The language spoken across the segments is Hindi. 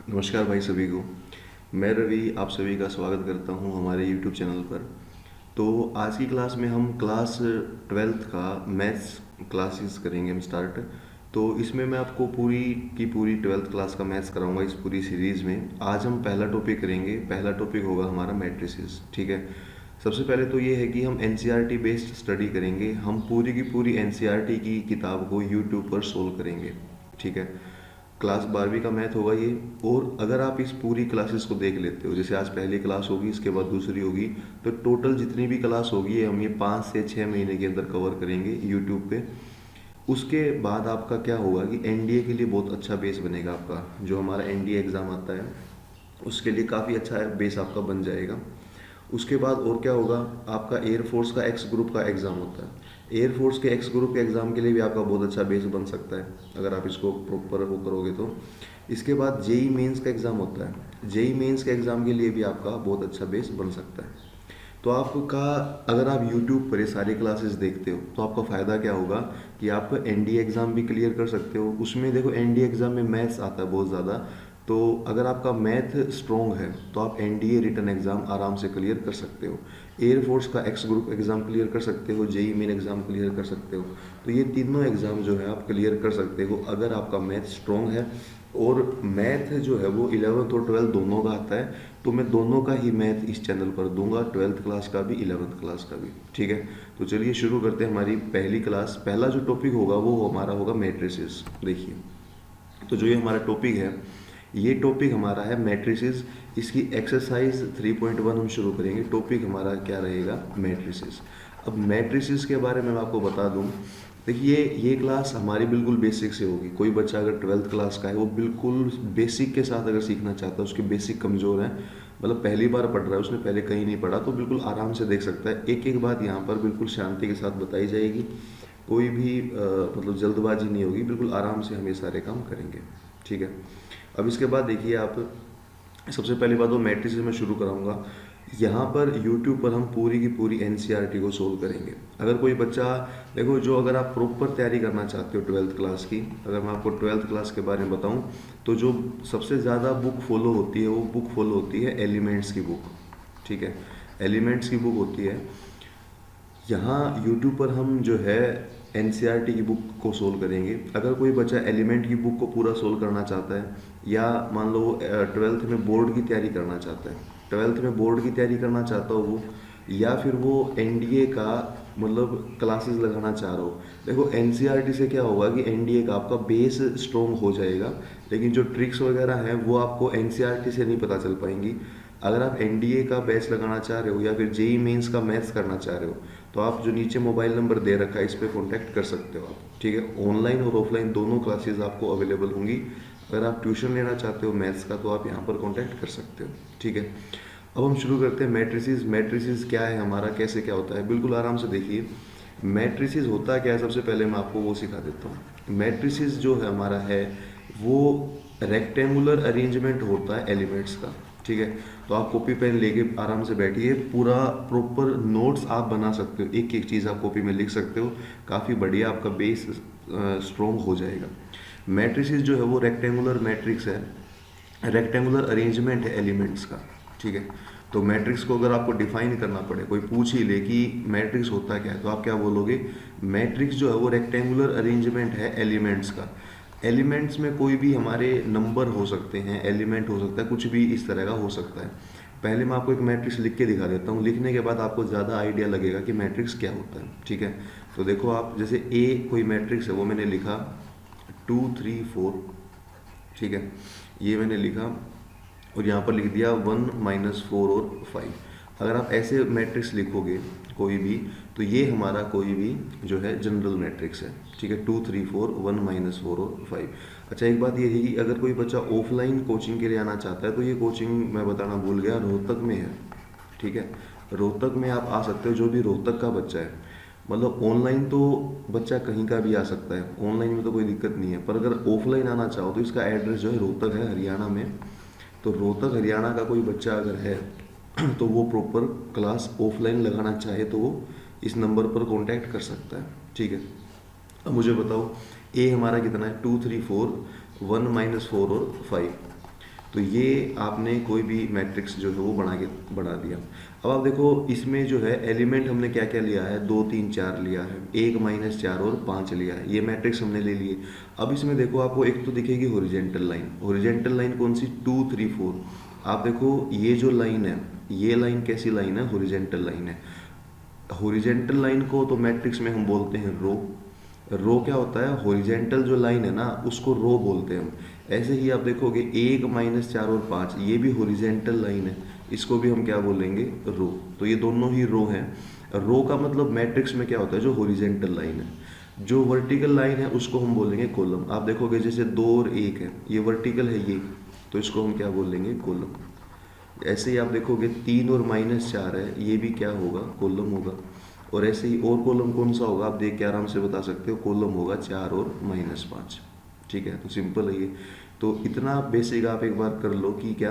नमस्कार भाई सभी को। मैं रवि आप सभी का स्वागत करता हूं हमारे यूट्यूब चैनल पर। तो आज की क्लास में हम क्लास ट्वेल्थ का मैथ्स क्लासेस करेंगे हम स्टार्ट। तो इसमें मैं आपको पूरी की पूरी ट्वेल्थ क्लास का मैथ्स कराऊंगा इस पूरी सीरीज़ में। आज हम पहला टॉपिक करेंगे। पहला टॉपिक होगा हमारा मैट्रिसेस। ठीक है। सबसे पहले तो ये है कि हम एनसीईआरटी बेस्ड स्टडी करेंगे। हम पूरी की पूरी एनसीईआरटी की किताब को यूट्यूब पर सोल्व करेंगे। ठीक है। क्लास 12वीं का मैथ होगा ये। और अगर आप इस पूरी क्लासेस को देख लेते हो, जैसे आज पहली क्लास होगी, इसके बाद दूसरी होगी, तो टोटल जितनी भी क्लास होगी ये हम 5 से 6 महीने के अंदर कवर करेंगे यूट्यूब पे। उसके बाद आपका क्या होगा कि एनडीए के लिए बहुत अच्छा बेस बनेगा आपका। जो हमारा एनडीए एग्ज़ाम आता है उसके लिए काफ़ी अच्छा बेस आपका बन जाएगा। उसके बाद और क्या होगा, आपका एयरफोर्स का एक्स ग्रुप का एग्ज़ाम होता है। एयरफोर्स के एक्स ग्रुप के एग्ज़ाम के लिए भी आपका बहुत अच्छा बेस बन सकता है अगर आप इसको प्रॉपर वो करोगे तो। इसके बाद जेई मेंस का एग्ज़ाम होता है। जेई मेंस के एग्ज़ाम के लिए भी आपका बहुत अच्छा बेस बन सकता है। तो आपका, अगर आप यूट्यूब पर ये सारी क्लासेस देखते हो तो आपका फ़ायदा क्या होगा कि आप एनडीए एग्ज़ाम भी क्लियर कर सकते हो। उसमें देखो एनडीए एग्ज़ाम में मैथ्स आता है बहुत ज़्यादा। तो अगर आपका मैथ स्ट्रॉन्ग है तो आप एनडीए रिटन एग्ज़ाम आराम से क्लियर कर सकते हो। एयरफोर्स का एक्स ग्रुप एग्ज़ाम क्लियर कर सकते हो, जेई मेन एग्ज़ाम क्लियर कर सकते हो। तो ये तीनों एग्ज़ाम जो है आप क्लियर कर सकते हो अगर आपका मैथ स्ट्रॉन्ग है। और मैथ जो है वो 11th और 12th दोनों का आता है। तो मैं दोनों का ही मैथ इस चैनल पर दूंगा, 12th क्लास का भी 11th क्लास का भी। ठीक है। तो चलिए शुरू करते हैं हमारी पहली क्लास। पहला जो टॉपिक होगा वो हमारा होगा मैट्रिसेस। देखिए, तो जो ये हमारा टॉपिक है, ये टॉपिक हमारा है मैट्रिसेस। इसकी एक्सरसाइज 3.1 हम शुरू करेंगे। टॉपिक हमारा क्या रहेगा, मैट्रिसेस। अब मैट्रिसेस के बारे में मैं आपको बता दूं। देखिए, ये क्लास हमारी बिल्कुल बेसिक से होगी। कोई बच्चा अगर 12th क्लास का है वो बिल्कुल बेसिक के साथ अगर सीखना चाहता है, उसके बेसिक कमज़ोर हैं, मतलब पहली बार पढ़ रहा है, उसने पहले कहीं नहीं पढ़ा, तो बिल्कुल आराम से देख सकता है। एक एक बात यहाँ पर बिल्कुल शांति के साथ बताई जाएगी। कोई भी मतलब जल्दबाजी नहीं होगी, बिल्कुल आराम से हम ये सारे काम करेंगे। ठीक है। अब इसके बाद देखिए आप, सबसे पहली बात तो मैट्रिक्स से मैं शुरू कराऊंगा। यहाँ पर यूट्यूब पर हम पूरी की पूरी एनसीईआरटी को सोल्व करेंगे। अगर कोई बच्चा, देखो, जो अगर आप प्रॉपर तैयारी करना चाहते हो 12th क्लास की, अगर मैं आपको 12th क्लास के बारे में बताऊँ तो जो सबसे ज़्यादा बुक फॉलो होती है वो बुक फॉलो होती है एलिमेंट्स की बुक। ठीक है। एलिमेंट्स की बुक होती है। यहाँ यूट्यूब पर हम जो है एनसीईआरटी की बुक को सोल्व करेंगे। अगर कोई बच्चा एलिमेंट की बुक को पूरा सोल्व करना चाहता है, या मान लो 12th में बोर्ड की तैयारी करना चाहता है, 12th में बोर्ड की तैयारी करना चाहता हो वो, या फिर वो एनडीए का मतलब क्लासेस लगाना चाह रहे हो। देखो, एनसीईआरटी से क्या होगा कि एनडीए का आपका बेस स्ट्रॉन्ग हो जाएगा, लेकिन जो ट्रिक्स वगैरह हैं वो आपको एनसीईआरटी से नहीं पता चल पाएंगी। अगर आप एनडीए का बैच लगाना चाह रहे हो या फिर जेई मेंस का मैथ्स करना चाह रहे हो, तो आप जो नीचे मोबाइल नंबर दे रखा है इस पर कॉन्टैक्ट कर सकते हो आप। ठीक है। ऑनलाइन और ऑफलाइन दोनों क्लासेस आपको अवेलेबल होंगी। अगर आप ट्यूशन लेना चाहते हो मैथ्स का तो आप यहाँ पर कॉन्टैक्ट कर सकते हो। ठीक है। अब हम शुरू करते हैं मैट्रिसेस। मैट्रिसेस क्या है हमारा, कैसे क्या होता है, बिल्कुल आराम से देखिए। मैट्रिसेस होता क्या है, सबसे पहले मैं आपको वो सिखा देता हूँ। मैट्रिसेस जो है हमारा है वो रेक्टेंगुलर अरेंजमेंट होता है एलिमेंट्स का। ठीक है। तो आप कॉपी पेन लेके आराम से बैठिए, पूरा प्रॉपर नोट्स आप बना सकते हो, एक एक चीज़ आप कॉपी में लिख सकते हो। काफ़ी बढ़िया आपका बेस स्ट्रॉन्ग हो जाएगा। मैट्रिसेस जो है वो रेक्टेंगुलर मैट्रिक्स है, रेक्टेंगुलर अरेंजमेंट है एलिमेंट्स का। ठीक है। तो मैट्रिक्स को अगर आपको डिफाइन करना पड़े, कोई पूछ ही ले कि मैट्रिक्स होता क्या है, तो आप क्या बोलोगे, मैट्रिक्स जो है वो रेक्टेंगुलर अरेंजमेंट है एलिमेंट्स का। एलिमेंट्स में कोई भी हमारे नंबर हो सकते हैं, एलिमेंट हो सकता है, कुछ भी इस तरह का हो सकता है। पहले मैं आपको एक मैट्रिक्स लिख के दिखा देता हूँ, लिखने के बाद आपको ज़्यादा आइडिया लगेगा कि मैट्रिक्स क्या होता है। ठीक है। तो देखो आप, जैसे ए कोई मैट्रिक्स है, वो मैंने लिखा 2 3 4। ठीक है। ये मैंने लिखा और यहाँ पर लिख दिया 1 - 4 और 5। अगर आप ऐसे मैट्रिक्स लिखोगे कोई भी, तो ये हमारा कोई भी जो है जनरल मैट्रिक्स है। ठीक है। 2 3 4, 1 - 4 और 5। अच्छा, एक बात ये है कि अगर कोई बच्चा ऑफलाइन कोचिंग के लिए आना चाहता है तो ये कोचिंग मैं बताना भूल गया, रोहतक में है। ठीक है। रोहतक में आप आ सकते हो, जो भी रोहतक का बच्चा है। मतलब ऑनलाइन तो बच्चा कहीं का भी आ सकता है, ऑनलाइन में तो कोई दिक्कत नहीं है, पर अगर ऑफलाइन आना चाहो तो इसका एड्रेस जो है रोहतक है, हरियाणा में। तो रोहतक हरियाणा का कोई बच्चा अगर है तो वो प्रॉपर क्लास ऑफलाइन लगाना चाहे तो वो इस नंबर पर कांटेक्ट कर सकता है। ठीक है। अब मुझे बताओ, ए हमारा कितना है, 2 3 4, 1 - 4 और 5। तो ये आपने कोई भी मैट्रिक्स जो है वो बना दिया। अब आप देखो इसमें जो है एलिमेंट हमने क्या क्या लिया है, 2 3 4 लिया है, 1 माइनस 4 और 5 लिया है, ये मैट्रिक्स हमने ले लिए। अब इसमें देखो आपको एक तो दिखेगी हॉरिजेंटल लाइन। हॉरिजेंटल लाइन कौन सी, 2 3 4। आप देखो ये जो लाइन है, ये लाइन कैसी लाइन है, हॉरिजेंटल लाइन है। हॉरिजेंटल लाइन को तो मैट्रिक्स में हम बोलते हैं रो। रो क्या होता है, हॉरिजेंटल जो लाइन है ना उसको रो बोलते हैं हम। ऐसे ही आप देखोगे 1 माइनस 4 और 5 ये भी हॉरिजेंटल लाइन है, इसको भी हम क्या बोलेंगे, रो। तो ये दोनों ही रो हैं। रो का मतलब मैट्रिक्स में क्या होता है, जो हॉरिजेंटल लाइन है। जो वर्टिकल लाइन है उसको हम बोलेंगे कॉलम। आप देखोगे जैसे 2 और 1 है, ये वर्टिकल है ये, तो इसको हम क्या बोलेंगे, कॉलम। ऐसे ही आप देखोगे 3 और माइनस 4 है, ये भी क्या होगा, कॉलम होगा। और ऐसे ही और कॉलम कौन सा होगा, आप देख के आराम से बता सकते हो, कॉलम होगा 4 और माइनस 5। ठीक है, तो सिंपल है ये। तो इतना बेसिक आप एक बार कर लो कि क्या,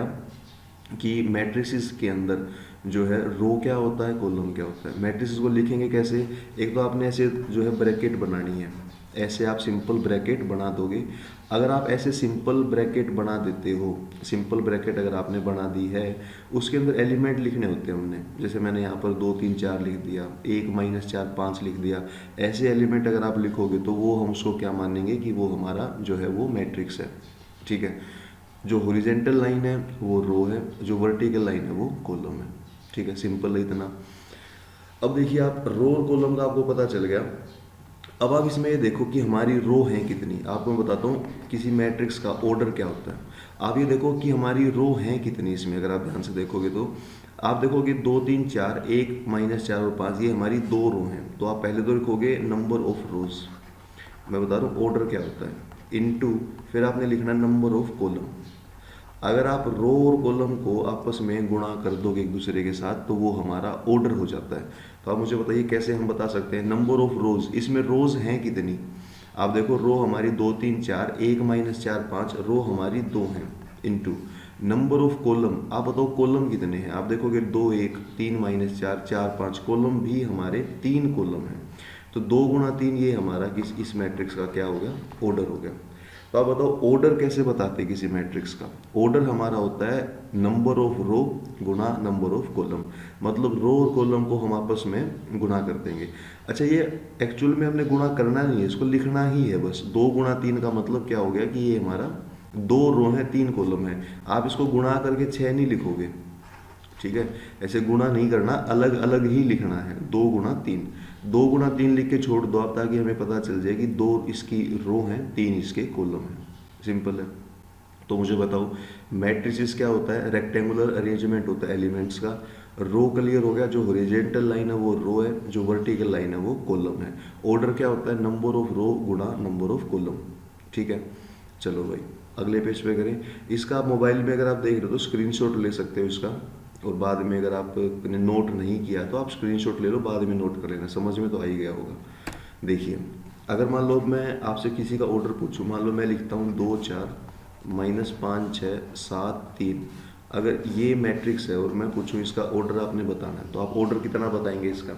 कि मैट्रिसेस के अंदर जो है रो क्या होता है, कॉलम क्या होता है। मैट्रिसेस को लिखेंगे कैसे, एक तो आपने ऐसे जो है ब्रैकेट बनानी है, ऐसे आप सिंपल ब्रैकेट बना दोगे। अगर आप ऐसे सिंपल ब्रैकेट बना देते हो, सिंपल ब्रैकेट अगर आपने बना दी है, उसके अंदर एलिमेंट लिखने होते हैं हमने, जैसे मैंने यहाँ पर 2 3 4 लिख दिया, 1 माइनस 4 5 लिख दिया। ऐसे एलिमेंट अगर आप लिखोगे तो वो हम उसको क्या मानेंगे कि वो हमारा जो है वो मैट्रिक्स है। ठीक है, जो हॉरिजेंटल लाइन है वो रो है, जो वर्टिकल लाइन है वो कॉलम है। ठीक है, सिंपल है इतना। अब देखिए आप रो और कॉलम का आपको पता चल गया। अब आप इसमें ये देखो कि हमारी रो हैं कितनी। आपको मैं बताता हूँ किसी मैट्रिक्स का ऑर्डर क्या होता है। आप ये देखो कि हमारी रो हैं कितनी इसमें, अगर आप ध्यान से देखोगे तो आप देखोगे 2 3 4, 1 माइनस 4 और 5, ये हमारी 2 रो हैं। तो आप पहले तो लिखोगे नंबर ऑफ रोज, मैं बता रहा हूँ ऑर्डर क्या होता है, इनटू फिर आपने लिखना नंबर ऑफ कॉलम। अगर आप रो और कॉलम को आपस में गुणा कर दोगे एक दूसरे के साथ तो वो हमारा ऑर्डर हो जाता है। तो आप मुझे बताइए कैसे हम बता सकते हैं, नंबर ऑफ रोज, इसमें रोज हैं कितनी। आप देखो रो हमारी 2 3 4, 1 माइनस 4 5, रो हमारी 2 हैं, इनटू नंबर ऑफ कॉलम। आप बताओ कॉलम कितने हैं, आप देखोगे 2 1, 3 माइनस 4 4 5, कॉलम भी हमारे 3 कॉलम हैं। तो 2 गुणा 3 ये हमारा इस मैट्रिक्स का क्या हो गया, ऑर्डर हो गया। तो आप बताओ ऑर्डर कैसे बताते हैं किसी मैट्रिक्स का। ऑर्डर हमारा होता है नंबर ऑफ रो गुना नंबर ऑफ कॉलम, मतलब रो और कॉलम को हम आपस में गुणा कर देंगे। अच्छा, ये एक्चुअल में हमने गुणा करना नहीं है, इसको लिखना ही है बस। 2 गुणा 3 का मतलब क्या हो गया कि ये हमारा 2 रो है 3 कॉलम है। आप इसको गुणा करके 6 नहीं लिखोगे, ठीक है, ऐसे गुणा नहीं करना, अलग अलग ही लिखना है। 2 गुणा 3, 2 गुणा 3 लिख के छोड़ दो आप, ताकि हमें पता चल जाए कि 2 इसकी रो हैं 3 इसके कॉलम हैं। सिंपल है। तो मुझे बताओ मैट्रिसेस क्या होता है, रेक्टेंगुलर अरेंजमेंट होता है एलिमेंट्स का। रो क्लियर हो गया, जो हॉरिजॉन्टल लाइन है वो रो है, जो वर्टिकल लाइन है वो कॉलम है। ऑर्डर क्या होता है, नंबर ऑफ रो गुणा नंबर ऑफ कॉलम। ठीक है, चलो भाई अगले पेज पे करें। इसका आप मोबाइल में अगर आप देख रहे हो तो स्क्रीनशॉट ले सकते हो इसका, और बाद में अगर आपने नोट नहीं किया तो आप स्क्रीनशॉट ले लो, बाद में नोट कर लेना, समझ में तो आ ही गया होगा। देखिए अगर मान लो मैं आपसे किसी का ऑर्डर पूछूं, मान लो मैं लिखता हूँ 2 4 माइनस 5 6 7 3, अगर ये मैट्रिक्स है और मैं पूछूं इसका ऑर्डर आपने बताना है, तो आप ऑर्डर कितना बताएंगे इसका।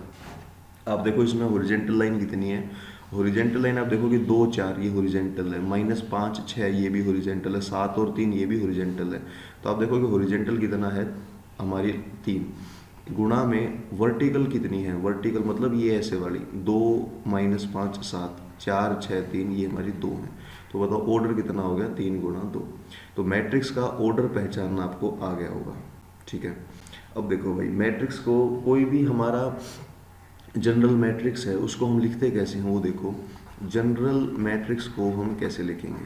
आप देखो इसमें हॉरिजॉन्टल लाइन कितनी है, हॉरिजॉन्टल लाइन आप देखोगे 2 4 ये हॉरिजॉन्टल है, माइनस 5 6 ये भी हॉरिजॉन्टल है, 7 और 3 ये भी हॉरिजॉन्टल है। तो आप देखोगे हॉरिजॉन्टल कितना है हमारी 3, गुणा में वर्टिकल कितनी है, वर्टिकल मतलब ये ऐसे वाली 2 माइनस 5 7 4 6 3, ये हमारी 2 है। तो बताओ ऑर्डर कितना हो गया, 3 गुणा 2। तो मैट्रिक्स का ऑर्डर पहचानना आपको आ गया होगा। ठीक है, अब देखो भाई मैट्रिक्स को कोई भी हमारा जनरल मैट्रिक्स है उसको हम लिखते कैसे हैं वो देखो। जनरल मैट्रिक्स को हम कैसे लिखेंगे,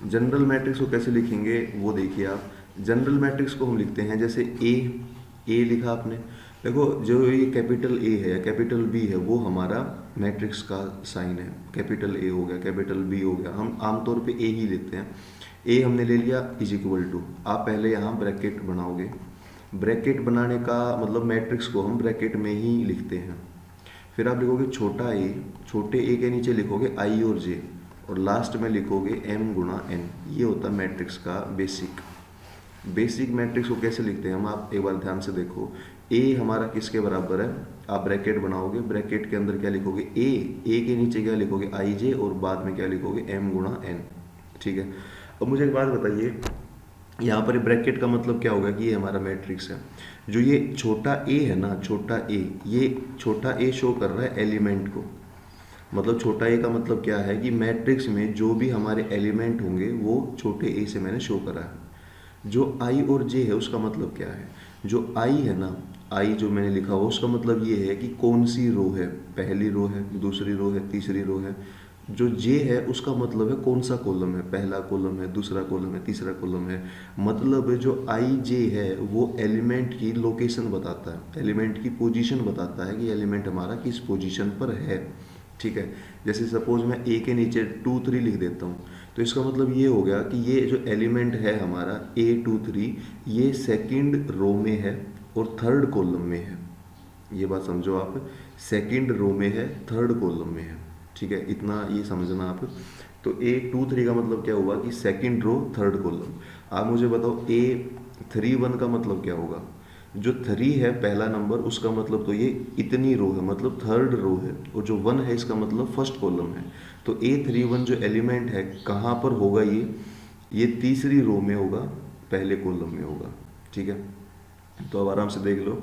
जनरल मैट्रिक्स को कैसे लिखेंगे वो देखिए आप। जनरल मैट्रिक्स को हम लिखते हैं जैसे ए लिखा आपने, देखो जो ये कैपिटल ए है या कैपिटल बी है वो हमारा मैट्रिक्स का साइन है। कैपिटल ए हो गया, कैपिटल बी हो गया, हम आमतौर पे ए ही लिखते हैं। ए हमने ले लिया इज इक्वल टू, आप पहले यहाँ ब्रैकेट बनाओगे। ब्रैकेट बनाने का मतलब मैट्रिक्स को हम ब्रैकेट में ही लिखते हैं। फिर आप लिखोगे छोटा ए, छोटे ए के नीचे लिखोगे आई और जे, और लास्ट में लिखोगे एम गुणा एन। ये होता है मैट्रिक्स का बेसिक मैट्रिक्स को कैसे लिखते हैं हम, आप एक बार ध्यान से देखो। ए हमारा किसके बराबर है, आप ब्रैकेट बनाओगे, ब्रैकेट के अंदर क्या लिखोगे ए के नीचे क्या लिखोगे आई जे, और बाद में क्या लिखोगे एम गुणा एन। ठीक है, अब मुझे एक बात बताइए, यहाँ पर ब्रैकेट का मतलब क्या होगा कि ये हमारा मैट्रिक्स है। जो ये छोटा ए है ना, छोटा ए, ये छोटा ए शो कर रहा है एलिमेंट को। मतलब छोटा ए का मतलब क्या है कि मैट्रिक्स में जो भी हमारे एलिमेंट होंगे वो छोटे ए से मैंने शो करा है। जो आई और जे है उसका मतलब क्या है? जो आई है ना, आई जो मैंने लिखा हुआ उसका मतलब ये है कि कौन सी रो है, पहली रो है, दूसरी रो है, तीसरी रो है। जो जे है उसका मतलब है कौन सा कॉलम है, पहला कॉलम है, दूसरा कॉलम है, तीसरा कॉलम है। मतलब जो आई जे है वो एलिमेंट की लोकेशन बताता है, एलिमेंट की पोजीशन बताता है कि एलिमेंट हमारा किस पोजीशन पर है। ठीक है, जैसे सपोज मैं ए के नीचे 2 3 लिख देता हूँ, तो इसका मतलब ये हो गया कि ये जो एलिमेंट है हमारा A2 3, ये सेकंड रो में है और थर्ड कॉलम में है। ये बात समझो आप, सेकंड रो में है, थर्ड कॉलम में है। ठीक है, इतना ये समझना आप। तो A2 3 का मतलब क्या हुआ कि सेकंड रो थर्ड कॉलम। आप मुझे बताओ A31 का मतलब क्या होगा? जो 3 है पहला नंबर, उसका मतलब तो ये इतनी रो है, मतलब थर्ड रो है। और जो 1 है इसका मतलब फर्स्ट कॉलम है। तो A31 जो एलिमेंट है कहाँ पर होगा? ये तीसरी रो में होगा, पहले कॉलम में होगा। ठीक है, तो अब आराम से देख लो।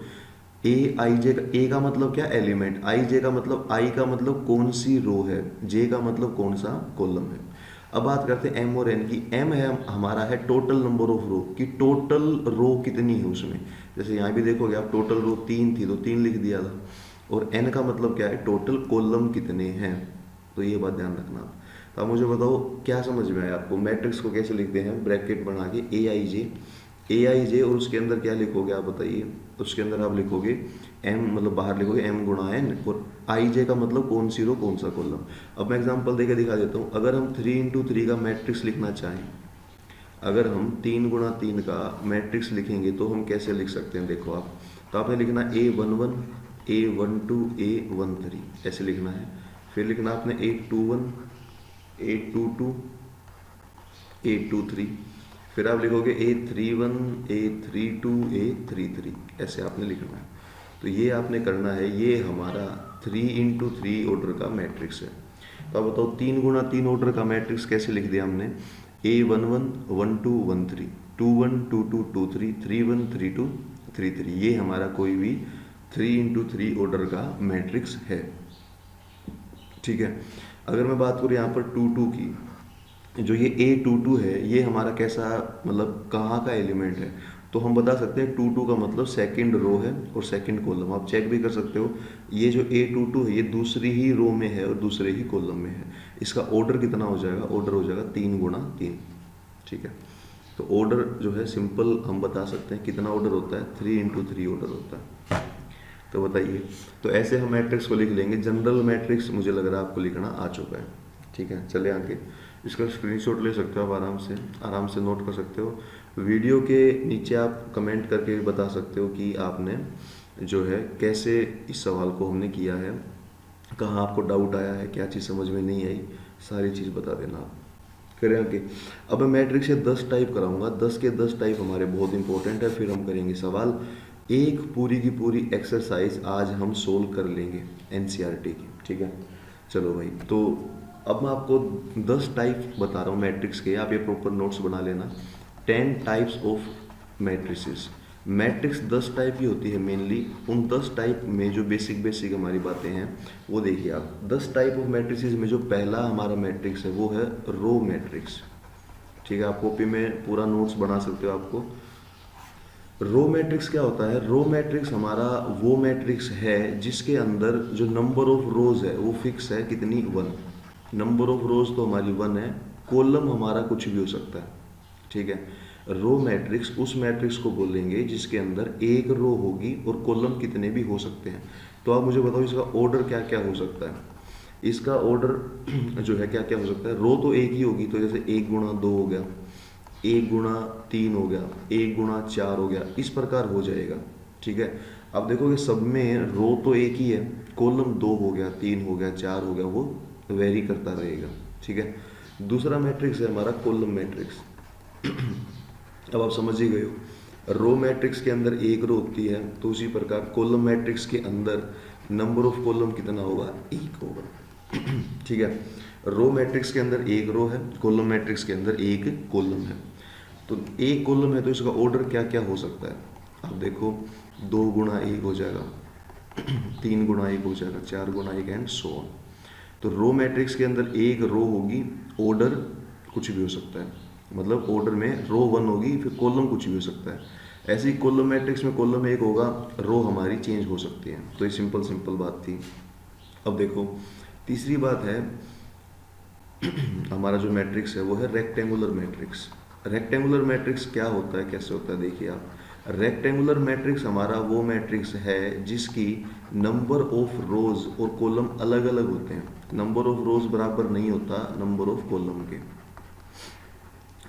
ए आई जे का, ए का मतलब क्या? एलिमेंट। आई जे का मतलब, आई का मतलब कौन सी रो है, जे का मतलब कौन सा कॉलम है। अब बात करते हैं एम और एन की। एम है हमारा है टोटल नंबर ऑफ रो, कि टोटल रो कितनी है उसमें। जैसे यहाँ भी देखोगे आप, टोटल रो 3 थी तो 3 लिख दिया था। और एन का मतलब क्या है? टोटल कॉलम कितने हैं। तो ये बात ध्यान रखना आप। तो आप मुझे बताओ क्या समझ में आया आपको? मैट्रिक्स को कैसे लिखते हैं? ब्रैकेट बना के ए आई जे, और उसके अंदर क्या लिखोगे आप बताइए? उसके अंदर आप लिखोगे एम, मतलब बाहर लिखोगे एम गुणा एन, और आई जे का मतलब कौन सी रो कौन सा कॉलम। अब मैं एग्जांपल देके दिखा देता हूँ। अगर हम 3 × 3 का मैट्रिक्स लिखना चाहें, अगर हम 3 × 3 का मैट्रिक्स लिखेंगे तो हम कैसे लिख सकते हैं? देखो आप, तो आपने लिखना A11, A12, A13, ऐसे लिखना है। फिर लिखना आपने A21, A22, A23। फिर आप लिखोगे A31, A32, A33, ऐसे आपने लिखना है। तो ये आपने करना है, ये हमारा 3 × 3 ऑर्डर का मैट्रिक्स है। तो अब बताओ 3 × 3 ऑर्डर का मैट्रिक्स कैसे लिख दिया हमने? A11, 12, 13, 21, 22, 23, 31, 32, 33। ये हमारा कोई भी 3 × 3 ऑर्डर का मैट्रिक्स है। ठीक है, अगर मैं बात करूँ यहाँ पर 2 2 की, जो ये A22 है ये हमारा कैसा, मतलब कहाँ का एलिमेंट है? तो हम बता सकते हैं 2 2 का मतलब सेकंड रो है और सेकंड कॉलम। आप चेक भी कर सकते हो, ये जो A22 है ये दूसरी ही रो में है और दूसरे ही कॉलम में है। इसका ऑर्डर कितना हो जाएगा? ऑर्डर हो जाएगा 3 × 3। ठीक है, तो ऑर्डर जो है सिंपल हम बता सकते हैं कितना ऑर्डर होता है? 3 × 3 ऑर्डर होता है। तो बताइए, तो ऐसे हम मैट्रिक्स को लिख लेंगे। जनरल मैट्रिक्स मुझे लग रहा है आपको लिखना आ चुका है। ठीक है, चले आगे। इसका स्क्रीनशॉट ले सकते हो आप, आराम से नोट कर सकते हो। वीडियो के नीचे आप कमेंट करके भी बता सकते हो कि आपने जो है कैसे इस सवाल को हमने किया है, कहाँ आपको डाउट आया है, क्या चीज़ समझ में नहीं आई, सारी चीज़ बता देना आप। करें आगे। अब मैं मैट्रिक्स से 10 टाइप कराऊंगा, 10 के 10 टाइप हमारे बहुत इंपॉर्टेंट है। फिर हम करेंगे सवाल। एक पूरी की पूरी एक्सरसाइज आज हम सोल्व कर लेंगे एनसीईआरटी की। ठीक है, चलो भाई। तो अब मैं आपको 10 टाइप बता रहा हूँ मैट्रिक्स के, आप ये प्रॉपर नोट्स बना लेना। 10 types of matrices. Matrix 10 type की होती है मेनली। उन 10 टाइप में जो बेसिक बेसिक हमारी बातें हैं वो देखिए आप। 10 टाइप ऑफ मैट्रिसेस में जो पहला हमारा मैट्रिक्स है वो है रो मैट्रिक्स। ठीक है, आप कॉपी में पूरा नोट्स बना सकते हो। आपको रो मैट्रिक्स क्या होता है? रो मैट्रिक्स हमारा वो मैट्रिक्स है जिसके अंदर जो नंबर ऑफ रोज है वो फिक्स है, कितनी? 1। नंबर ऑफ रोज तो हमारी 1 है, कॉलम हमारा कुछ भी हो सकता है। ठीक है, रो मैट्रिक्स उस मैट्रिक्स को बोलेंगे जिसके अंदर एक रो होगी और कॉलम कितने भी हो सकते हैं। तो आप मुझे बताओ इसका ऑर्डर क्या क्या हो सकता है? इसका ऑर्डर जो है क्या क्या हो सकता है? रो तो एक ही होगी, तो जैसे 1 × 2 हो गया, 1 × 3 हो गया, 1 × 4 हो गया, इस प्रकार हो जाएगा। ठीक है, अब देखोगे सब में रो तो एक ही है, कॉलम 2 हो गया, 3 हो गया, 4 हो गया, वो वेरी करता रहेगा। ठीक है, दूसरा मैट्रिक्स है हमारा कॉलम मैट्रिक्स। अब आप समझ ही गए हो, रो मैट्रिक्स के अंदर एक रो होती है, तो उसी प्रकार कॉलम मैट्रिक्स के अंदर नंबर ऑफ कॉलम कितना होगा? 1 होगा। ठीक है। रो मैट्रिक्स के अंदर एक रो है, कॉलम मैट्रिक्स के अंदर एक कॉलम है। तो एक कॉलम है तो इसका ऑर्डर क्या क्या हो सकता है, आप देखो, 2 गुणा 1 हो जाएगा, 3 गुणा 1 हो जाएगा, 4 गुणा 1 एंड सो ऑन। तो रो मैट्रिक्स के अंदर एक रो होगी, ऑर्डर कुछ भी हो सकता है, मतलब ऑर्डर में रो 1 होगी, फिर कॉलम कुछ भी हो सकता है। ऐसे ही कॉलम मैट्रिक्स में कॉलम 1 होगा, रो हमारी चेंज हो सकती है। तो ये सिंपल सिंपल बात थी। अब देखो तीसरी बात है, हमारा जो मैट्रिक्स है वो है रेक्टेंगुलर मैट्रिक्स। रेक्टेंगुलर मैट्रिक्स क्या होता है, कैसे होता है, देखिए आप, रेक्टेंगुलर मैट्रिक्स हमारा वो मैट्रिक्स है जिसकी नंबर ऑफ रोज और कॉलम अलग अलग होते हैं। नंबर ऑफ रोज बराबर नहीं होता नंबर ऑफ कॉलम के,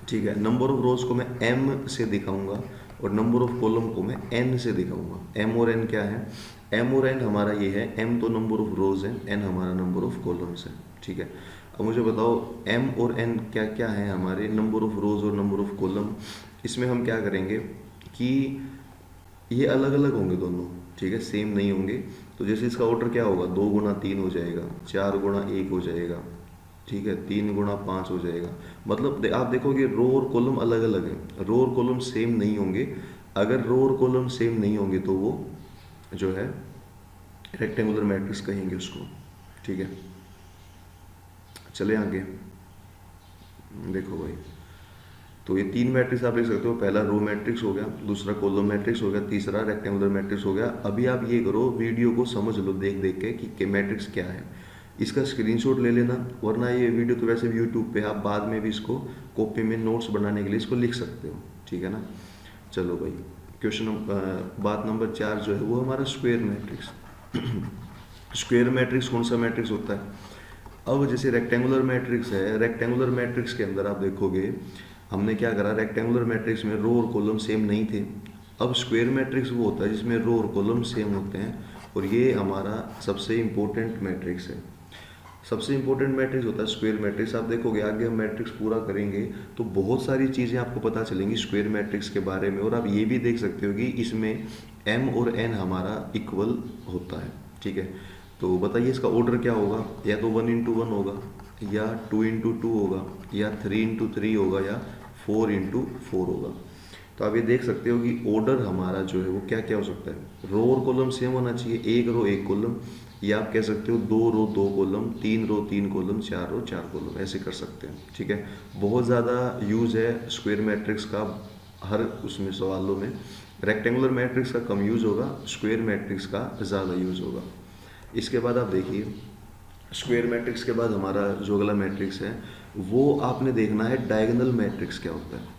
ठीक है। नंबर ऑफ रोज को मैं m से दिखाऊंगा और नंबर ऑफ कॉलम को मैं n से दिखाऊंगा। m और n क्या है, m और n हमारा ये है, m तो नंबर ऑफ रोज है, n हमारा नंबर ऑफ कॉलम्स है, ठीक है। अब मुझे बताओ m और n क्या क्या है हमारे, नंबर ऑफ रोज और नंबर ऑफ कॉलम। इसमें हम क्या करेंगे कि ये अलग अलग होंगे दोनों, ठीक है, सेम नहीं होंगे। तो जैसे इसका ऑर्डर क्या होगा, 2 गुणा 3 हो जाएगा, 4 गुणा 1 हो जाएगा, ठीक है, 3 गुणा 5 हो जाएगा। मतलब आप देखोगे रो और कॉलम अलग अलग है, रो और कॉलम सेम नहीं होंगे। अगर रो और कॉलम सेम नहीं होंगे तो वो जो है रेक्टेंगुलर मैट्रिक्स कहेंगे उसको, ठीक है। चले आगे, देखो भाई, तो ये 3 मैट्रिक्स आप लिख सकते हो। पहला रो मैट्रिक्स हो गया, दूसरा कॉलम मैट्रिक्स हो गया, तीसरा रेक्टेंगुलर मैट्रिक्स हो गया। अभी आप ये करो, वीडियो को समझ लो देख देख के कि मैट्रिक्स क्या है, इसका स्क्रीनशॉट ले लेना, वरना ये वीडियो तो वैसे भी यूट्यूब पे आप बाद में भी इसको कॉपी में नोट्स बनाने के लिए इसको लिख सकते हो, ठीक है ना। चलो भाई, बात नंबर 4 जो है वो हमारा स्क्वायर मैट्रिक्स। स्क्वायर मैट्रिक्स कौन सा मैट्रिक्स होता है, अब जैसे रेक्टेंगुलर मैट्रिक्स है, रेक्टेंगुलर मैट्रिक्स के अंदर आप देखोगे हमने क्या करा, रेक्टेंगुलर मैट्रिक्स में रो और कॉलम सेम नहीं थे। अब स्क्वायर मैट्रिक्स वो होता है जिसमें रो और कॉलम सेम होते हैं, और ये हमारा सबसे इम्पोर्टेंट मैट्रिक्स है। सबसे इम्पोर्टेंट मैट्रिक्स होता है स्क्वायर मैट्रिक्स। आप देखोगे आगे हम मैट्रिक्स पूरा करेंगे तो बहुत सारी चीज़ें आपको पता चलेंगी स्क्वायर मैट्रिक्स के बारे में, और आप ये भी देख सकते हो कि इसमें m और n हमारा इक्वल होता है, ठीक है। तो बताइए इसका ऑर्डर क्या होगा, या तो 1 × 1 होगा, या 2 × 2 होगा, या 3 × 3 होगा, या 4 × 4 होगा। तो आप ये देख सकते हो कि ऑर्डर हमारा जो है वो क्या क्या हो सकता है, रो और कॉलम सेम होना चाहिए, एक रो एक कॉलम, या आप कह सकते हो 2 रो 2 कॉलम, 3 रो 3 कॉलम, 4 रो 4 कॉलम, ऐसे कर सकते हैं, ठीक है। बहुत ज़्यादा यूज़ है स्क्वायर मैट्रिक्स का हर उसमें सवालों में। रेक्टेंगुलर मैट्रिक्स का कम यूज़ होगा, स्क्वायर मैट्रिक्स का ज़्यादा यूज़ होगा। इसके बाद आप देखिए, स्क्वायर मैट्रिक्स के बाद हमारा जो अगला मैट्रिक्स है वो आपने देखना है डायगोनल मैट्रिक्स क्या होता है।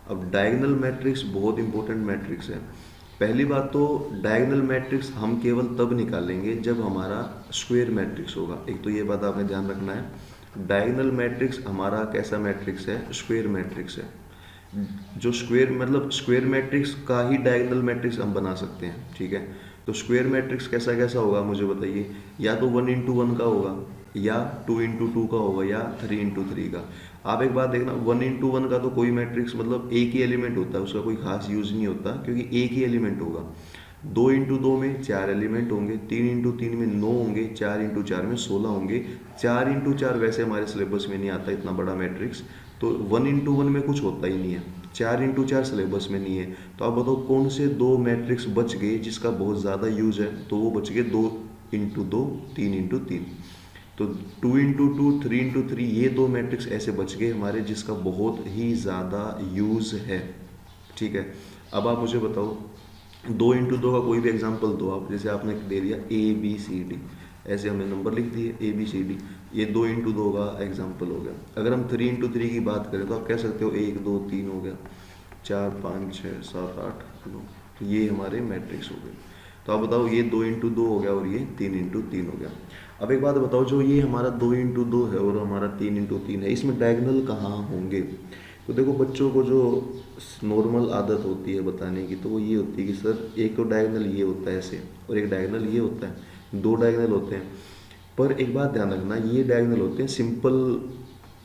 अब डायगोनल मैट्रिक्स बहुत इंपॉर्टेंट मैट्रिक्स है। पहली बात तो डायगोनल मैट्रिक्स हम केवल तब निकालेंगे जब हमारा स्क्वायर मैट्रिक्स होगा, एक तो ये बात आपने ध्यान रखना है। डायगोनल मैट्रिक्स हमारा कैसा मैट्रिक्स है, स्क्वायर मैट्रिक्स है। जो स्क्वायर मतलब स्क्वायर मैट्रिक्स का ही डायगोनल मैट्रिक्स हम बना सकते हैं, ठीक है। तो स्क्वायर मैट्रिक्स कैसा कैसा होगा मुझे बताइए, या तो 1 × 1 का होगा, या 2 × 2 का होगा, या 3 × 3 का। आप एक बात देखना, 1 × 1 का तो कोई मैट्रिक्स मतलब एक ही एलिमेंट होता है, उसका कोई खास यूज नहीं होता क्योंकि एक ही एलिमेंट होगा। 2 × 2 में 4 एलिमेंट होंगे, 3 × 3 में 9 होंगे, 4 × 4 में 16 होंगे। 4 × 4 वैसे हमारे सिलेबस में नहीं आता इतना बड़ा मैट्रिक्स, तो 1 × 1 में कुछ होता ही नहीं है, 4 × 4 सिलेबस में नहीं है। तो आप बताओ कौन से 2 मैट्रिक्स बच गए जिसका बहुत ज़्यादा यूज है, तो वो बच गए 2 × 2, 3 × 3। तो 2 × 2, 3 × 3 ये 2 मैट्रिक्स ऐसे बच गए हमारे जिसका बहुत ही ज़्यादा यूज़ है, ठीक है। अब आप मुझे बताओ 2 × 2 का कोई भी एग्जांपल दो आप, जैसे आपने दे दिया ABCD, ऐसे हमने नंबर लिख दिए ABCD, ये 2 × 2 का एग्जांपल हो गया। अगर हम 3 × 3 की बात करें तो आप कह सकते हो 1 2 3 हो गया, 4 5 6 7 8 9, तो ये हमारे मैट्रिक्स हो गए। तो आप बताओ ये 2 × 2 हो गया और ये 3 × 3 हो गया। अब एक बात बताओ, जो ये हमारा 2 × 2 है और हमारा 3 × 3 है, इसमें डायगोनल कहाँ होंगे। तो देखो बच्चों को जो नॉर्मल आदत होती है बताने की, तो वो ये होती है कि सर एक तो डायगोनल ये होता है ऐसे, और एक डायगोनल ये होता है, 2 डायगोनल होते हैं। पर एक बात ध्यान रखना, ये डायगोनल होते हैं सिंपल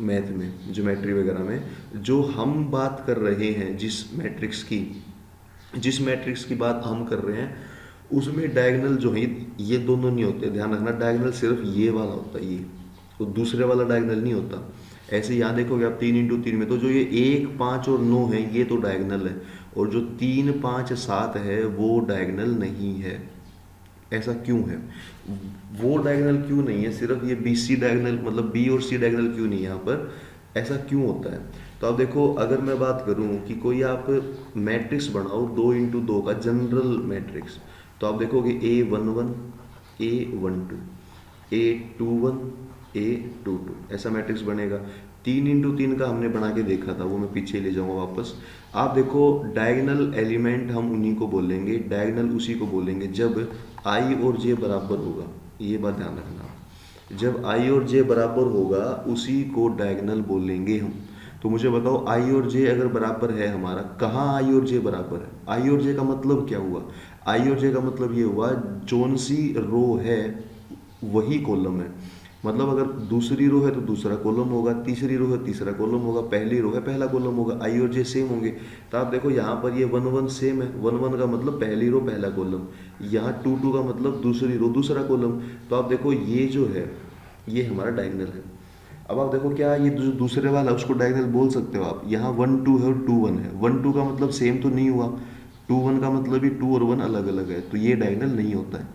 मैथ में, ज्योमेट्री वगैरह में। जो हम बात कर रहे हैं जिस मैट्रिक्स की बात हम कर रहे हैं उसमें डायगोनल जो है ये दोनों नहीं होते, ध्यान रखना, डायगोनल सिर्फ ये वाला होता है, ये तो दूसरे वाला डायगोनल नहीं होता। ऐसे यहाँ देखोगे आप 3 × 3 में, तो जो ये 1, 5 और 9 है ये तो डायगोनल है, और जो 3, 5, 7 है वो डायगोनल नहीं है। ऐसा क्यों है? वो डायगोनल क्यों नहीं है, सिर्फ ये बी सी डायगोनल, मतलब बी और सी डायगोनल क्यों नहीं है यहाँ पर, ऐसा क्यों होता है? तो आप देखो, अगर मैं बात करूँ कि कोई आप मैट्रिक्स बनाओ 2 × 2 का जनरल मैट्रिक्स, तो आप देखोगे A11, A12, A21, A22, ऐसा मैट्रिक्स बनेगा। 3 × 3 का हमने बना के देखा था, वो मैं पीछे ले जाऊंगा वापस। आप देखो, डायगोनल एलिमेंट हम उन्हीं को बोलेंगे, डायगोनल उसी को बोलेंगे जब आई और जे बराबर होगा। ये बात ध्यान रखना, जब आई और जे बराबर होगा उसी को डायगोनल बोलेंगे हम। तो मुझे बताओ, आई और जे अगर बराबर है हमारा, कहाँ आई और जे बराबर है? आई और जे का मतलब क्या हुआ? आई और जे का मतलब ये हुआ, जोन सी रो है वही कॉलम है। मतलब अगर दूसरी रो है तो दूसरा कॉलम होगा, तीसरी रो है तीसरा कॉलम होगा, पहली रो है पहला कॉलम होगा, आई और जे सेम होंगे। तो आप देखो यहाँ पर ये 1 1 सेम है, 1 1 का मतलब पहली रो पहला कॉलम, यहाँ 2 2 का मतलब दूसरी रो दूसरा कॉलम। तो आप देखो ये जो है ये हमारा डायगोनल है। अब आप देखो, क्या ये जो दूसरे वाला है उसको डायगोनल बोल सकते हो आप? यहाँ 1 2 है और 2 1 है, 1 2 का मतलब सेम तो नहीं हुआ, 2 1 का मतलब भी 2 और 1 अलग अलग है, तो ये डायगोनल नहीं होता है।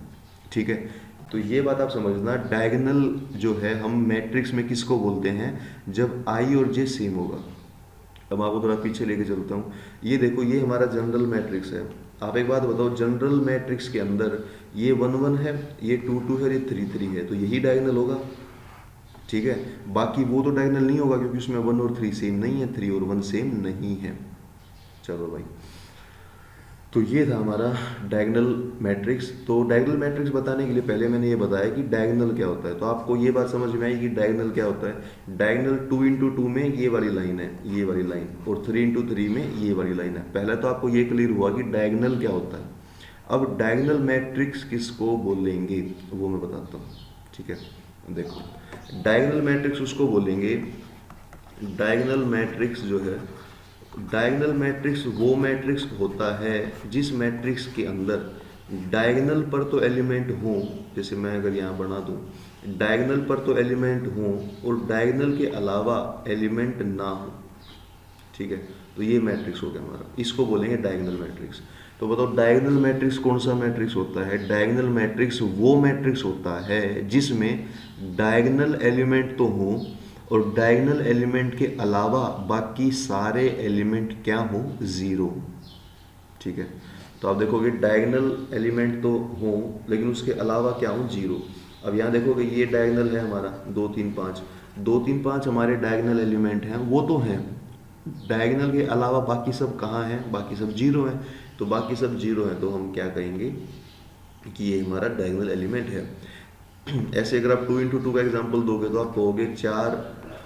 ठीक है, तो ये बात आप समझना, डायगोनल जो है हम मैट्रिक्स में किसको बोलते हैं, जब आई और जे सेम होगा। अब आपको थोड़ा पीछे लेके चलता हूँ। ये देखो, ये हमारा जनरल मैट्रिक्स है। आप एक बात बताओ, जनरल मैट्रिक्स के अंदर ये 1 1 है, ये 2 2 है, ये 3 3 है, तो यही डायगोनल होगा। ठीक है, बाकी वो तो डायगोनल नहीं होगा क्योंकि उसमें 1 और 3 सेम नहीं है, 3 और 1 सेम नहीं है। चलो भाई, तो ये था हमारा डायगोनल मैट्रिक्स। तो डायगोनल मैट्रिक्स बताने के लिए पहले मैंने ये बताया कि डायगोनल क्या होता है। तो आपको ये बात समझ में आई कि डायगोनल क्या होता है। डायगोनल 2 × 2 में ये वाली लाइन है, ये वाली लाइन, और 3 × 3 में ये वाली लाइन है। पहले तो आपको ये क्लियर हुआ कि डायगोनल क्या होता है। अब डायगोनल मैट्रिक्स किसको बोलेंगे वो मैं बताता हूँ। ठीक है, देखो, डायगोनल मैट्रिक्स उसको बोलेंगे, डायगोनल मैट्रिक्स जो है, डायगोनल मैट्रिक्स वो मैट्रिक्स होता है जिस मैट्रिक्स के अंदर डायगोनल पर तो एलिमेंट हो, जैसे मैं अगर यहाँ बना दूँ, डायगोनल पर तो एलिमेंट हो और डायगोनल के अलावा एलिमेंट ना हो। ठीक है, तो ये मैट्रिक्स हो गया हमारा, इसको बोलेंगे डायगोनल मैट्रिक्स। तो बताओ, डायगोनल मैट्रिक्स कौन सा मैट्रिक्स होता है? डायगोनल मैट्रिक्स वो मैट्रिक्स होता है जिसमें डायगोनल एलिमेंट तो हो और डायगोनल एलिमेंट के अलावा बाकी सारे एलिमेंट क्या हो, जीरो। ठीक है, तो आप देखोगे डायगोनल एलिमेंट तो हो लेकिन उसके अलावा क्या हो, जीरो। अब यहाँ देखोगे ये डायगोनल है हमारा 2 3 5, 2 3 5 हमारे डायगोनल एलिमेंट हैं, वो तो हैं। डायगोनल के अलावा बाकी सब कहाँ हैं, बाकी सब जीरो हैं। तो बाकी सब जीरो हैं तो हम क्या कहेंगे कि ये हमारा डायगोनल एलिमेंट है। ऐसे अगर आप 2 × 2 का एग्जांपल दोगे तो आप कहोगे 4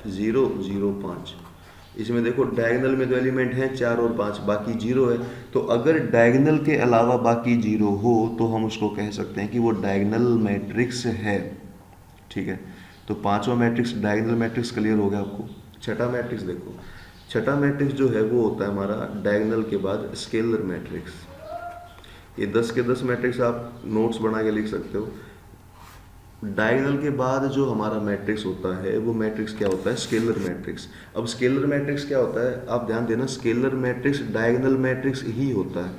0 0 5। इसमें देखो, डायगोनल में तो एलिमेंट हैं 4 और 5, बाकी जीरो है। तो अगर डायगोनल के अलावा बाकी जीरो हो तो हम उसको कह सकते हैं कि वो डायगोनल मैट्रिक्स है। ठीक है, तो पांचवा मैट्रिक्स डायगोनल मैट्रिक्स क्लियर हो गया आपको। छठा मैट्रिक्स देखो, छठा मैट्रिक्स जो है वो होता है हमारा डायगोनल के बाद स्केलर मैट्रिक्स। ये 10 के 10 मैट्रिक्स आप नोट्स बना के लिख सकते हो। डायगोनल के बाद जो हमारा मैट्रिक्स होता है वो मैट्रिक्स क्या होता है, स्केलर मैट्रिक्स। अब स्केलर मैट्रिक्स क्या होता है, आप ध्यान देना, स्केलर मैट्रिक्स डायगोनल मैट्रिक्स ही होता है।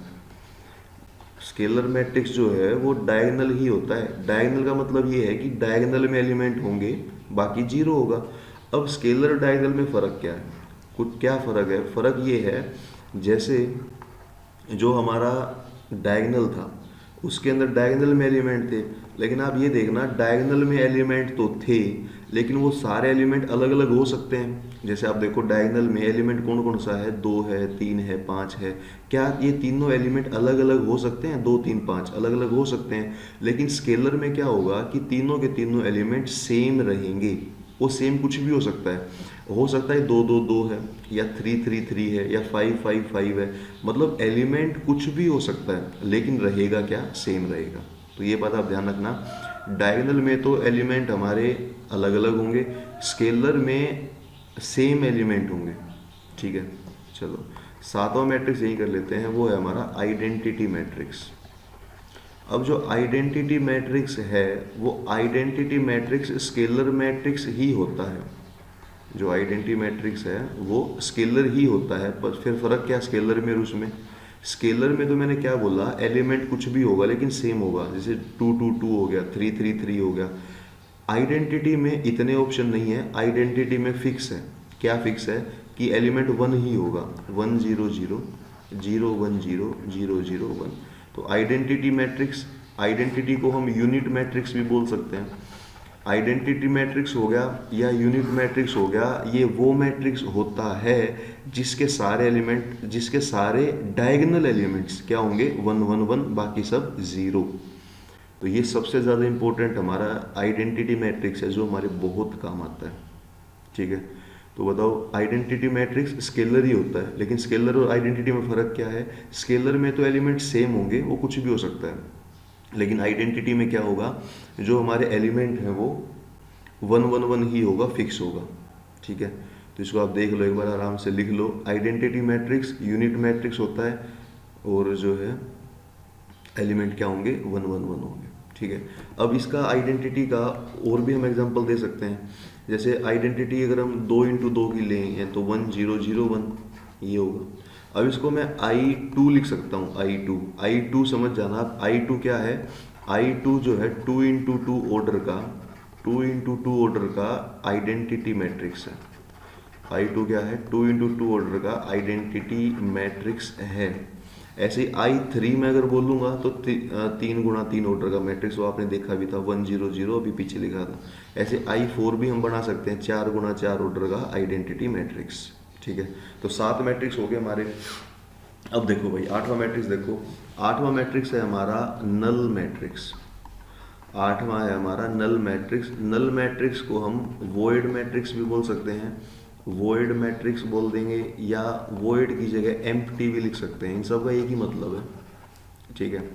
स्केलर मैट्रिक्स जो है वो डायगोनल ही होता है। डायगोनल का मतलब ये है कि डायगोनल में एलिमेंट होंगे, बाकी जीरो होगा। अब स्केलर डायगोनल में फ़र्क क्या है, कुछ क्या फ़र्क है? फ़र्क ये है, जैसे जो हमारा डायगोनल था उसके अंदर डायगोनल में एलिमेंट थे, लेकिन आप ये देखना, डायगोनल में एलिमेंट तो थे लेकिन वो सारे एलिमेंट अलग अलग हो सकते हैं। जैसे आप देखो, डायगोनल में एलिमेंट कौन कौन सा है, 2 है, 3 है, 5 है। क्या ये तीनों एलिमेंट अलग अलग हो सकते हैं? 2 3 5 अलग अलग हो सकते हैं। लेकिन स्केलर में क्या होगा कि तीनों के तीनों एलिमेंट सेम रहेंगे। वो सेम कुछ भी हो सकता है 2 2 2 है, या 3 3 3 है, या 5 5 5 है। मतलब एलिमेंट कुछ भी हो सकता है लेकिन रहेगा क्या, सेम रहेगा। तो ये बात आप ध्यान रखना, डायगोनल में तो एलिमेंट हमारे अलग अलग होंगे, स्केलर में सेम एलिमेंट होंगे। ठीक है, चलो सातवां मैट्रिक्स यही कर लेते हैं, वो है हमारा आइडेंटिटी मैट्रिक्स। अब जो आइडेंटिटी मैट्रिक्स है वो आइडेंटिटी मैट्रिक्स स्केलर मैट्रिक्स ही होता है। जो आइडेंटिटी मैट्रिक्स है वो स्केलर ही होता है, पर फिर फर्क क्या स्केलर में और उसमें? स्केलर में तो मैंने क्या बोला, एलिमेंट कुछ भी होगा लेकिन सेम होगा, जैसे 2 2 2 हो गया, 3 3 3 हो गया। आइडेंटिटी में इतने ऑप्शन नहीं है, आइडेंटिटी में फिक्स है। क्या फिक्स है? कि एलिमेंट 1 ही होगा, 1 0 0 0 1 0 0 0 1। तो आइडेंटिटी मैट्रिक्स, आइडेंटिटी को हम यूनिट मैट्रिक्स भी बोल सकते हैं। आइडेंटिटी मैट्रिक्स हो गया या यूनिट मैट्रिक्स हो गया, ये वो मैट्रिक्स होता है जिसके सारे एलिमेंट, जिसके सारे डायगोनल एलिमेंट्स क्या होंगे, 1 1 1, बाकी सब 0। तो ये सबसे ज़्यादा इंपॉर्टेंट हमारा आइडेंटिटी मैट्रिक्स है जो हमारे बहुत काम आता है। ठीक है, तो बताओ आइडेंटिटी मैट्रिक्स स्केलर ही होता है, लेकिन स्केलर और आइडेंटिटी में फ़र्क क्या है? स्केलर में तो एलिमेंट सेम होंगे, वो कुछ भी हो सकता है, लेकिन आइडेंटिटी में क्या होगा, जो हमारे एलिमेंट हैं वो 1 1 1 ही होगा, फिक्स होगा। ठीक है, तो इसको आप देख लो एक बार, आराम से लिख लो। आइडेंटिटी मैट्रिक्स यूनिट मैट्रिक्स होता है, और जो है एलिमेंट क्या होंगे, 1 1 1 होंगे। ठीक है, अब इसका आइडेंटिटी का और भी हम एग्जांपल दे सकते हैं। जैसे आइडेंटिटी अगर हम 2 इंटू 2 की लें तो 1 0 0 1 ये होगा। अब इसको मैं I2 लिख सकता हूँ, I2। I2 समझ जाना आप, I2 क्या है? I2 जो है 2 इंटू 2 ऑर्डर का, 2 इंटू 2 ऑर्डर का आइडेंटिटी मैट्रिक्स है। I2 क्या है? 2 इंटू 2 ऑर्डर का आइडेंटिटी मैट्रिक्स है। ऐसे ही I3 में अगर बोलूँगा तो 3 गुणा 3 ऑर्डर का मैट्रिक्स, वो आपने देखा भी था, 1 0 0 अभी पीछे लिखा था। ऐसे I4 भी हम बना सकते हैं, 4 गुणा 4 ऑर्डर का आइडेंटिटी मैट्रिक्स। ठीक है, तो 7 मैट्रिक्स हो गए हमारे। अब देखो भाई 8वां मैट्रिक्स देखो, 8वां मैट्रिक्स है हमारा नल मैट्रिक्स। 8वां है हमारा नल मैट्रिक्स। नल मैट्रिक्स को हम वॉइड मैट्रिक्स भी बोल सकते हैं, वॉइड मैट्रिक्स बोल देंगे, या वॉइड की जगह एम्प्टी भी लिख सकते हैं। इन सब का एक ही मतलब है। ठीक है,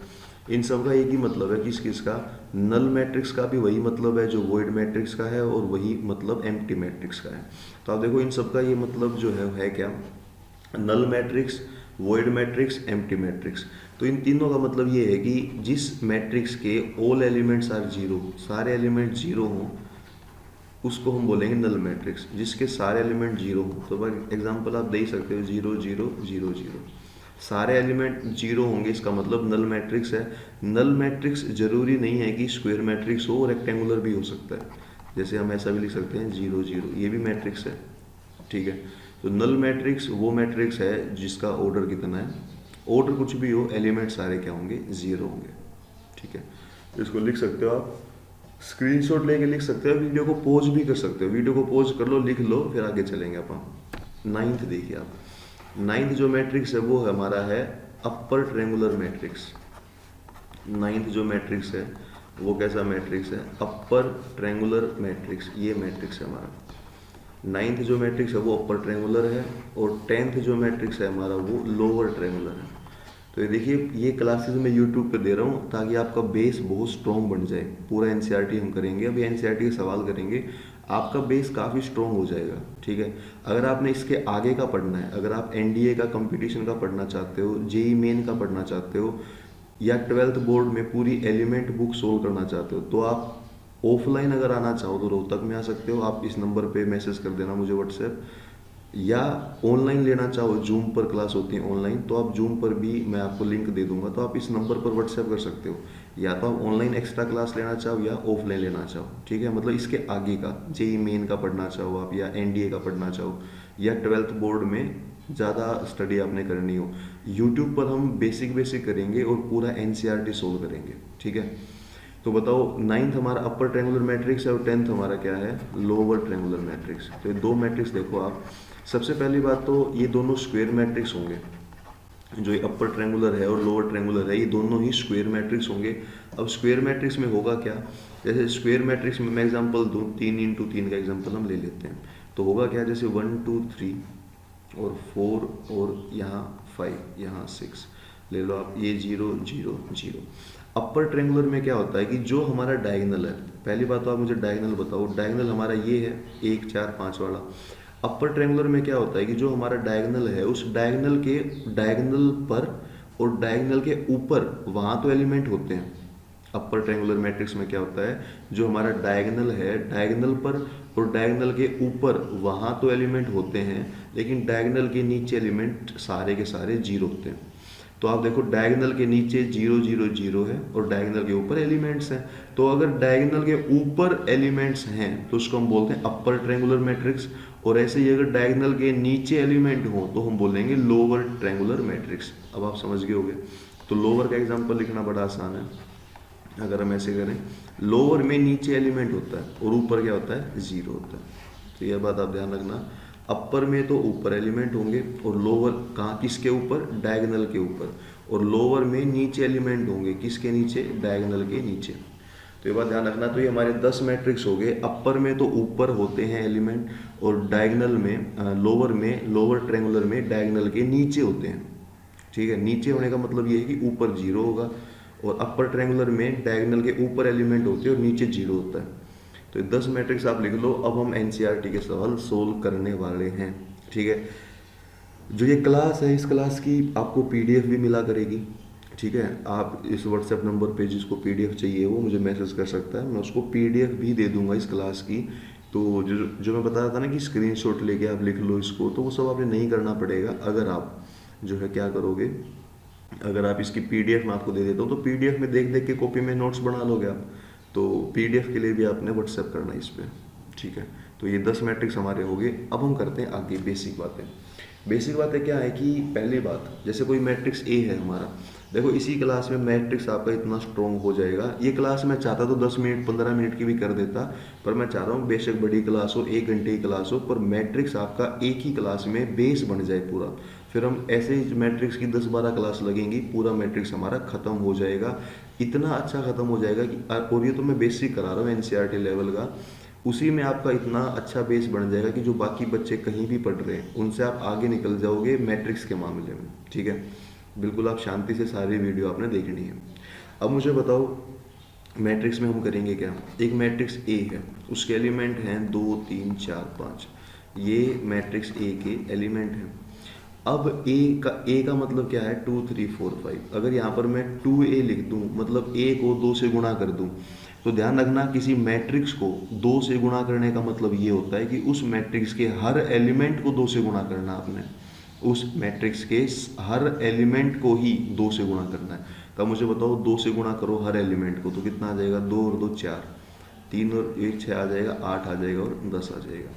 इन सब का एक ही मतलब है, किस किस का? नल मैट्रिक्स का भी वही मतलब है जो वॉइड मैट्रिक्स का है, और वही मतलब एम्प्टी मैट्रिक्स का है। तो आप देखो इन सब का ये मतलब जो है क्या? Null matrix, void matrix, empty matrix. तो इन तीनों का मतलब ये है कि जिस मैट्रिक्स के ऑल एलिमेंट्स आर जीरो, सारे एलिमेंट जीरो हों, उसको हम बोलेंगे नल मैट्रिक्स। जिसके सारे एलिमेंट जीरो हों, तो एग्जांपल आप दे ही सकते हो, 0 0 0 0, सारे एलिमेंट जीरो होंगे, इसका मतलब नल मैट्रिक्स है। नल मैट्रिक्स जरूरी नहीं है कि स्क्वायर मैट्रिक्स हो, रेक्टेंगुलर भी हो सकता है। जैसे हम ऐसा भी लिख सकते हैं 0 0, ये भी मैट्रिक्स है। ठीक है, तो नल मैट्रिक्स वो मैट्रिक्स है जिसका ऑर्डर कितना है, ऑर्डर कुछ भी हो, एलिमेंट सारे क्या होंगे, जीरो होंगे। ठीक है, तो इसको लिख सकते हो आप, स्क्रीनशॉट लेके लिख सकते हो, वीडियो को पॉज भी कर सकते हो, वीडियो को पॉज कर लो, लिख लो, फिर आगे चलेंगे अपन। 9th देखिए आप, 9th जो मैट्रिक्स है वो हमारा है अपर ट्रेंगुलर मैट्रिक्स। 9th जो मैट्रिक्स है वो कैसा मैट्रिक्स है, अपर ट्रेंगुलर मैट्रिक्स, ये मैट्रिक्स है हमारा। 9th जो मैट्रिक्स है वो अपर ट्रेंगुलर है, और 10th जो मैट्रिक्स है हमारा वो लोअर ट्रेंगुलर है। तो ये देखिए, ये क्लासेस मैं यूट्यूब पे दे रहा हूँ ताकि आपका बेस बहुत स्ट्रॉन्ग बन जाए। पूरा एनसीईआरटी हम करेंगे, अभी एनसीईआरटी के सवाल करेंगे, आपका बेस काफ़ी स्ट्रॉन्ग हो जाएगा। ठीक है, अगर आपने इसके आगे का पढ़ना है, अगर आप एनडीए का कंपटीशन का पढ़ना चाहते हो, जेई मेन का पढ़ना चाहते हो, या 12th बोर्ड में पूरी एलिमेंट बुक सोल्व करना चाहते हो, तो आप ऑफलाइन अगर आना चाहो तो रोहतक में आ सकते हो। आप इस नंबर पे मैसेज कर देना मुझे व्हाट्सएप, या ऑनलाइन लेना चाहो, जूम पर क्लास होती है ऑनलाइन, तो आप जूम पर भी मैं आपको लिंक दे दूंगा, तो आप इस नंबर पर व्हाट्सएप कर सकते हो। या तो आप ऑनलाइन एक्स्ट्रा क्लास लेना चाहो या ऑफलाइन लेना चाहो। ठीक है, मतलब इसके आगे का जेई मेन का पढ़ना चाहो आप, या एनडीए का पढ़ना चाहो, या 12th बोर्ड में ज़्यादा स्टडी आपने करनी हो, यूट्यूब पर हम बेसिक बेसिक करेंगे और पूरा एनसीईआरटी सोल्व करेंगे। ठीक है, तो बताओ 9th हमारा अपर ट्रेंगुलर मैट्रिक्स है, और 10th हमारा क्या है, लोअर ट्रेंगुलर मैट्रिक्स। तो ये दो मैट्रिक्स देखो आप, सबसे पहली बात तो ये दोनों स्क्वायर मैट्रिक्स होंगे, जो ये अपर ट्रेंगुलर है और लोअर ट्रेंगुलर है, ये दोनों ही स्क्वायर मैट्रिक्स होंगे। अब स्क्वायर मैट्रिक्स में होगा क्या, जैसे स्क्वायर मैट्रिक्स में मैं एग्जांपल दूँ, 3 इंटू 3 का एग्जांपल हम ले लेते हैं, तो होगा क्या, जैसे 1 2 3 और 4 और यहाँ 5, यहाँ 6 ले लो आप, ये 0 0 0। अपर ट्रेंगुलर में क्या होता है कि जो हमारा डायगोनल है, पहली बात तो आप मुझे डायगोनल बताओ, डायगोनल हमारा ये है 1 4 5 वाला। अपर ट्रेंगुलर में क्या होता है कि जो हमारा डायगोनल है, उस डायगोनल के डायगोनल पर और डायगोनल के ऊपर वहाँ तो एलिमेंट होते हैं। अपर ट्रायंगुलर मैट्रिक्स में क्या होता है, जो हमारा डायगोनल है, डायगोनल पर और डायगोनल के ऊपर वहाँ तो एलिमेंट होते हैं, लेकिन डायगोनल के नीचे एलिमेंट सारे के सारे जीरो होते हैं। तो आप देखो डायगोनल के नीचे 0 0 0 है और डायगोनल के ऊपर एलिमेंट्स हैं। तो अगर डायगोनल के ऊपर एलिमेंट्स हैं तो उसको हम बोलते हैं अपर ट्रायंगुलर मैट्रिक्स, और ऐसे ही अगर डायगोनल के नीचे एलिमेंट हो तो हम बोलेंगे लोअर ट्रायंगुलर मैट्रिक्स। अब आप समझ गए होंगे। तो लोअर का एग्जांपल लिखना बड़ा आसान है। अगर हम ऐसे करें, लोअर में नीचे एलिमेंट होता है और ऊपर क्या होता है, जीरो होता है। तो यह बात आप ध्यान रखना, अपर में तो ऊपर एलिमेंट होंगे और लोअर कहाँ, किसके ऊपर, डायगोनल के ऊपर, और लोअर में नीचे एलिमेंट होंगे, किसके नीचे, डायगोनल के नीचे। तो ये बात ध्यान रखना। तो ये हमारे 10 मैट्रिक्स हो गए। अपर में तो ऊपर होते हैं एलिमेंट और डायगोनल में, लोअर ट्रायंगुलर में डायगोनल के नीचे होते हैं। ठीक है, नीचे होने का मतलब ये है कि ऊपर जीरो होगा, और अपर ट्रायंगुलर में डायगोनल के ऊपर एलिमेंट होते हैं और नीचे जीरो होता है। तो ये 10 मैट्रिक्स आप लिख लो। अब हम एनसीईआरटी के सवाल सोल्व करने वाले हैं। ठीक है, जो ये क्लास है, इस क्लास की आपको पीडीएफ भी मिला करेगी। ठीक है, आप इस व्हाट्सएप नंबर पे जिसको पीडीएफ चाहिए वो मुझे मैसेज कर सकता है, मैं उसको पीडीएफ भी दे दूंगा इस क्लास की। तो जो मैं बता रहा था ना कि स्क्रीनशॉट लेके आप लिख लो इसको, तो वो सब आपने नहीं करना पड़ेगा। अगर आप जो है क्या करोगे, अगर आप इसकी पीडीएफ मैं आपको दे देता हूँ तो पीडीएफ में देख देख के कॉपी में नोट्स बना लोगे आप। तो पीडीएफ के लिए भी आपने व्हाट्सएप करना है इस पर। ठीक है, तो ये 10 मैट्रिक्स हमारे हो गए। अब हम करते हैं आगे बेसिक बातें। बेसिक बातें क्या है कि पहली बात, जैसे कोई मैट्रिक्स ए है हमारा, देखो इसी क्लास में मैट्रिक्स आपका इतना स्ट्रॉन्ग हो जाएगा। ये क्लास मैं चाहता तो 10 मिनट 15 मिनट की भी कर देता, पर मैं चाह रहा हूँ बेशक बड़ी क्लास हो, 1 घंटे की क्लास हो, पर मैट्रिक्स आपका एक ही क्लास में बेस बन जाए पूरा। फिर हम ऐसे ही मैट्रिक्स की 10-12 क्लास लगेंगी, पूरा मैट्रिक्स हमारा खत्म हो जाएगा। इतना अच्छा खत्म हो जाएगा कि, और ये तो मैं बेसिक करा रहा हूँ एनसीईआरटी लेवल का, उसी में आपका इतना अच्छा बेस बन जाएगा कि जो बाकी बच्चे कहीं भी पढ़ रहे हैं उनसे आप आगे निकल जाओगे मैट्रिक्स के मामले में। ठीक है, बिल्कुल आप शांति से सारी वीडियो आपने देखनी है। अब मुझे बताओ मैट्रिक्स में हम करेंगे क्या। एक मैट्रिक्स ए है, उसके एलिमेंट हैं 2 3 4 5, ये मैट्रिक्स ए के एलिमेंट हैं। अब ए का मतलब क्या है, 2 3 4 5। अगर यहाँ पर मैं 2a लिख दूँ, मतलब a को 2 से गुणा कर दूँ, तो ध्यान रखना किसी मैट्रिक्स को 2 से गुणा करने का मतलब ये होता है कि उस मैट्रिक्स के हर एलिमेंट को 2 से गुणा करना आपने, उस मैट्रिक्स के हर एलिमेंट को ही 2 से गुणा करना है। तो मुझे बताओ 2 से गुणा करो हर एलिमेंट को, तो कितना आ जाएगा, 2 और 2 4, 3 और 1 6 आ जाएगा, 8 आ जाएगा और 10 आ जाएगा।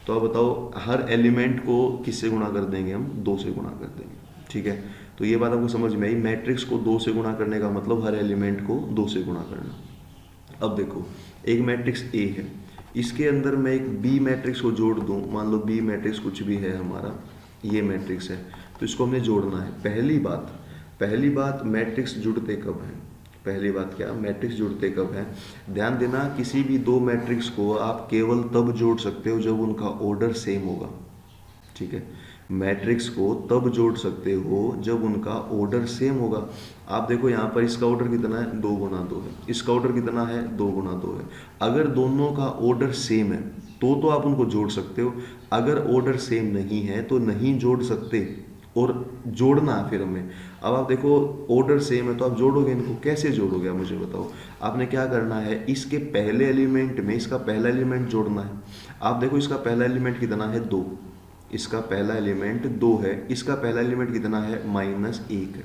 तो अब बताओ हर एलिमेंट को किससे गुणा कर देंगे, हम 2 से गुणा कर देंगे। ठीक है, तो ये बात आपको समझ में आई। मैट्रिक्स को 2 से गुणा करने का मतलब हर एलिमेंट को 2 से गुणा करना। अब देखो एक मैट्रिक्स ए है, इसके अंदर मैं एक बी मैट्रिक्स को जोड़ दूं, मान लो बी मैट्रिक्स कुछ भी है हमारा, ये मैट्रिक्स है, तो इसको हमने जोड़ना है। पहली बात मैट्रिक्स जुड़ते कब हैं, पहली बात क्या, मैट्रिक्स जुड़ते कब हैं। ध्यान देना किसी भी दो मैट्रिक्स को आप केवल तब जोड़ सकते हो जब उनका ऑर्डर सेम होगा। ठीक है, मैट्रिक्स को तब जोड़ सकते हो जब उनका ऑर्डर सेम होगा। आप देखो यहाँ पर इसका ऑर्डर कितना है, 2 गुना 2 है, इसका ऑर्डर कितना है, 2 गुना 2 है। अगर दोनों का ऑर्डर सेम है तो आप उनको जोड़ सकते हो, अगर ऑर्डर सेम नहीं है तो नहीं जोड़ सकते, और जोड़ना है फिर हमें। अब आप देखो ऑर्डर सेम है तो आप जोड़ोगे इनको, कैसे जोड़ोगे आप मुझे बताओ। आपने क्या करना है, इसके पहले एलिमेंट में इसका पहला एलिमेंट जोड़ना है। आप देखो इसका पहला एलिमेंट कितना है, 2, इसका पहला एलिमेंट 2 है, इसका पहला एलिमेंट कितना है, -1 है।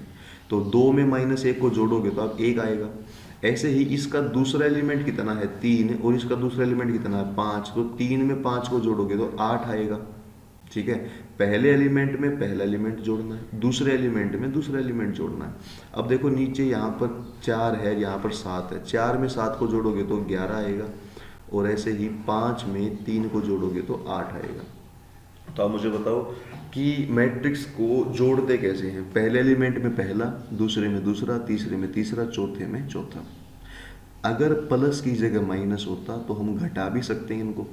तो 2 में -1 को जोड़ोगे तो आप 1 आएगा। ऐसे ही इसका दूसरा एलिमेंट कितना है, 3, और इसका दूसरा एलिमेंट कितना है, 5, तो 3 में 5 को जोड़ोगे तो 8 आएगा। ठीक है, पहले एलिमेंट में पहला एलिमेंट जोड़ना है, दूसरे एलिमेंट में दूसरा एलिमेंट जोड़ना है। अब देखो नीचे यहाँ पर 4 है, यहाँ पर 7 है, 4 में 7 को जोड़ोगे तो 11 आएगा, और ऐसे ही 5 में 3 को जोड़ोगे तो 8 आएगा। तो आप मुझे बताओ कि मैट्रिक्स को जोड़ते कैसे हैं। पहले एलिमेंट में पहला, दूसरे में दूसरा, तीसरे में तीसरा, चौथे में चौथा। अगर प्लस की जगह माइनस होता तो हम घटा भी सकते हैं इनको।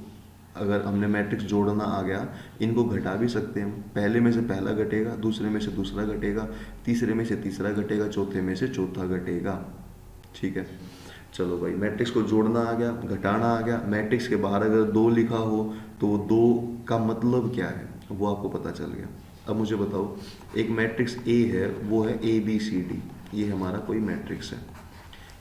अगर हमने मैट्रिक्स जोड़ना आ गया, इनको घटा भी सकते हैं हम। पहले में से पहला घटेगा, दूसरे में से दूसरा घटेगा, तीसरे में से तीसरा घटेगा, चौथे में से चौथा घटेगा। ठीक है, चलो भाई मैट्रिक्स को जोड़ना आ गया, घटाना आ गया। मैट्रिक्स के बाहर अगर 2 लिखा हो तो 2 का मतलब क्या है वो आपको पता चल गया। अब मुझे बताओ, एक मैट्रिक्स ए है, वो है ए बी सी डी, ये हमारा कोई मैट्रिक्स है।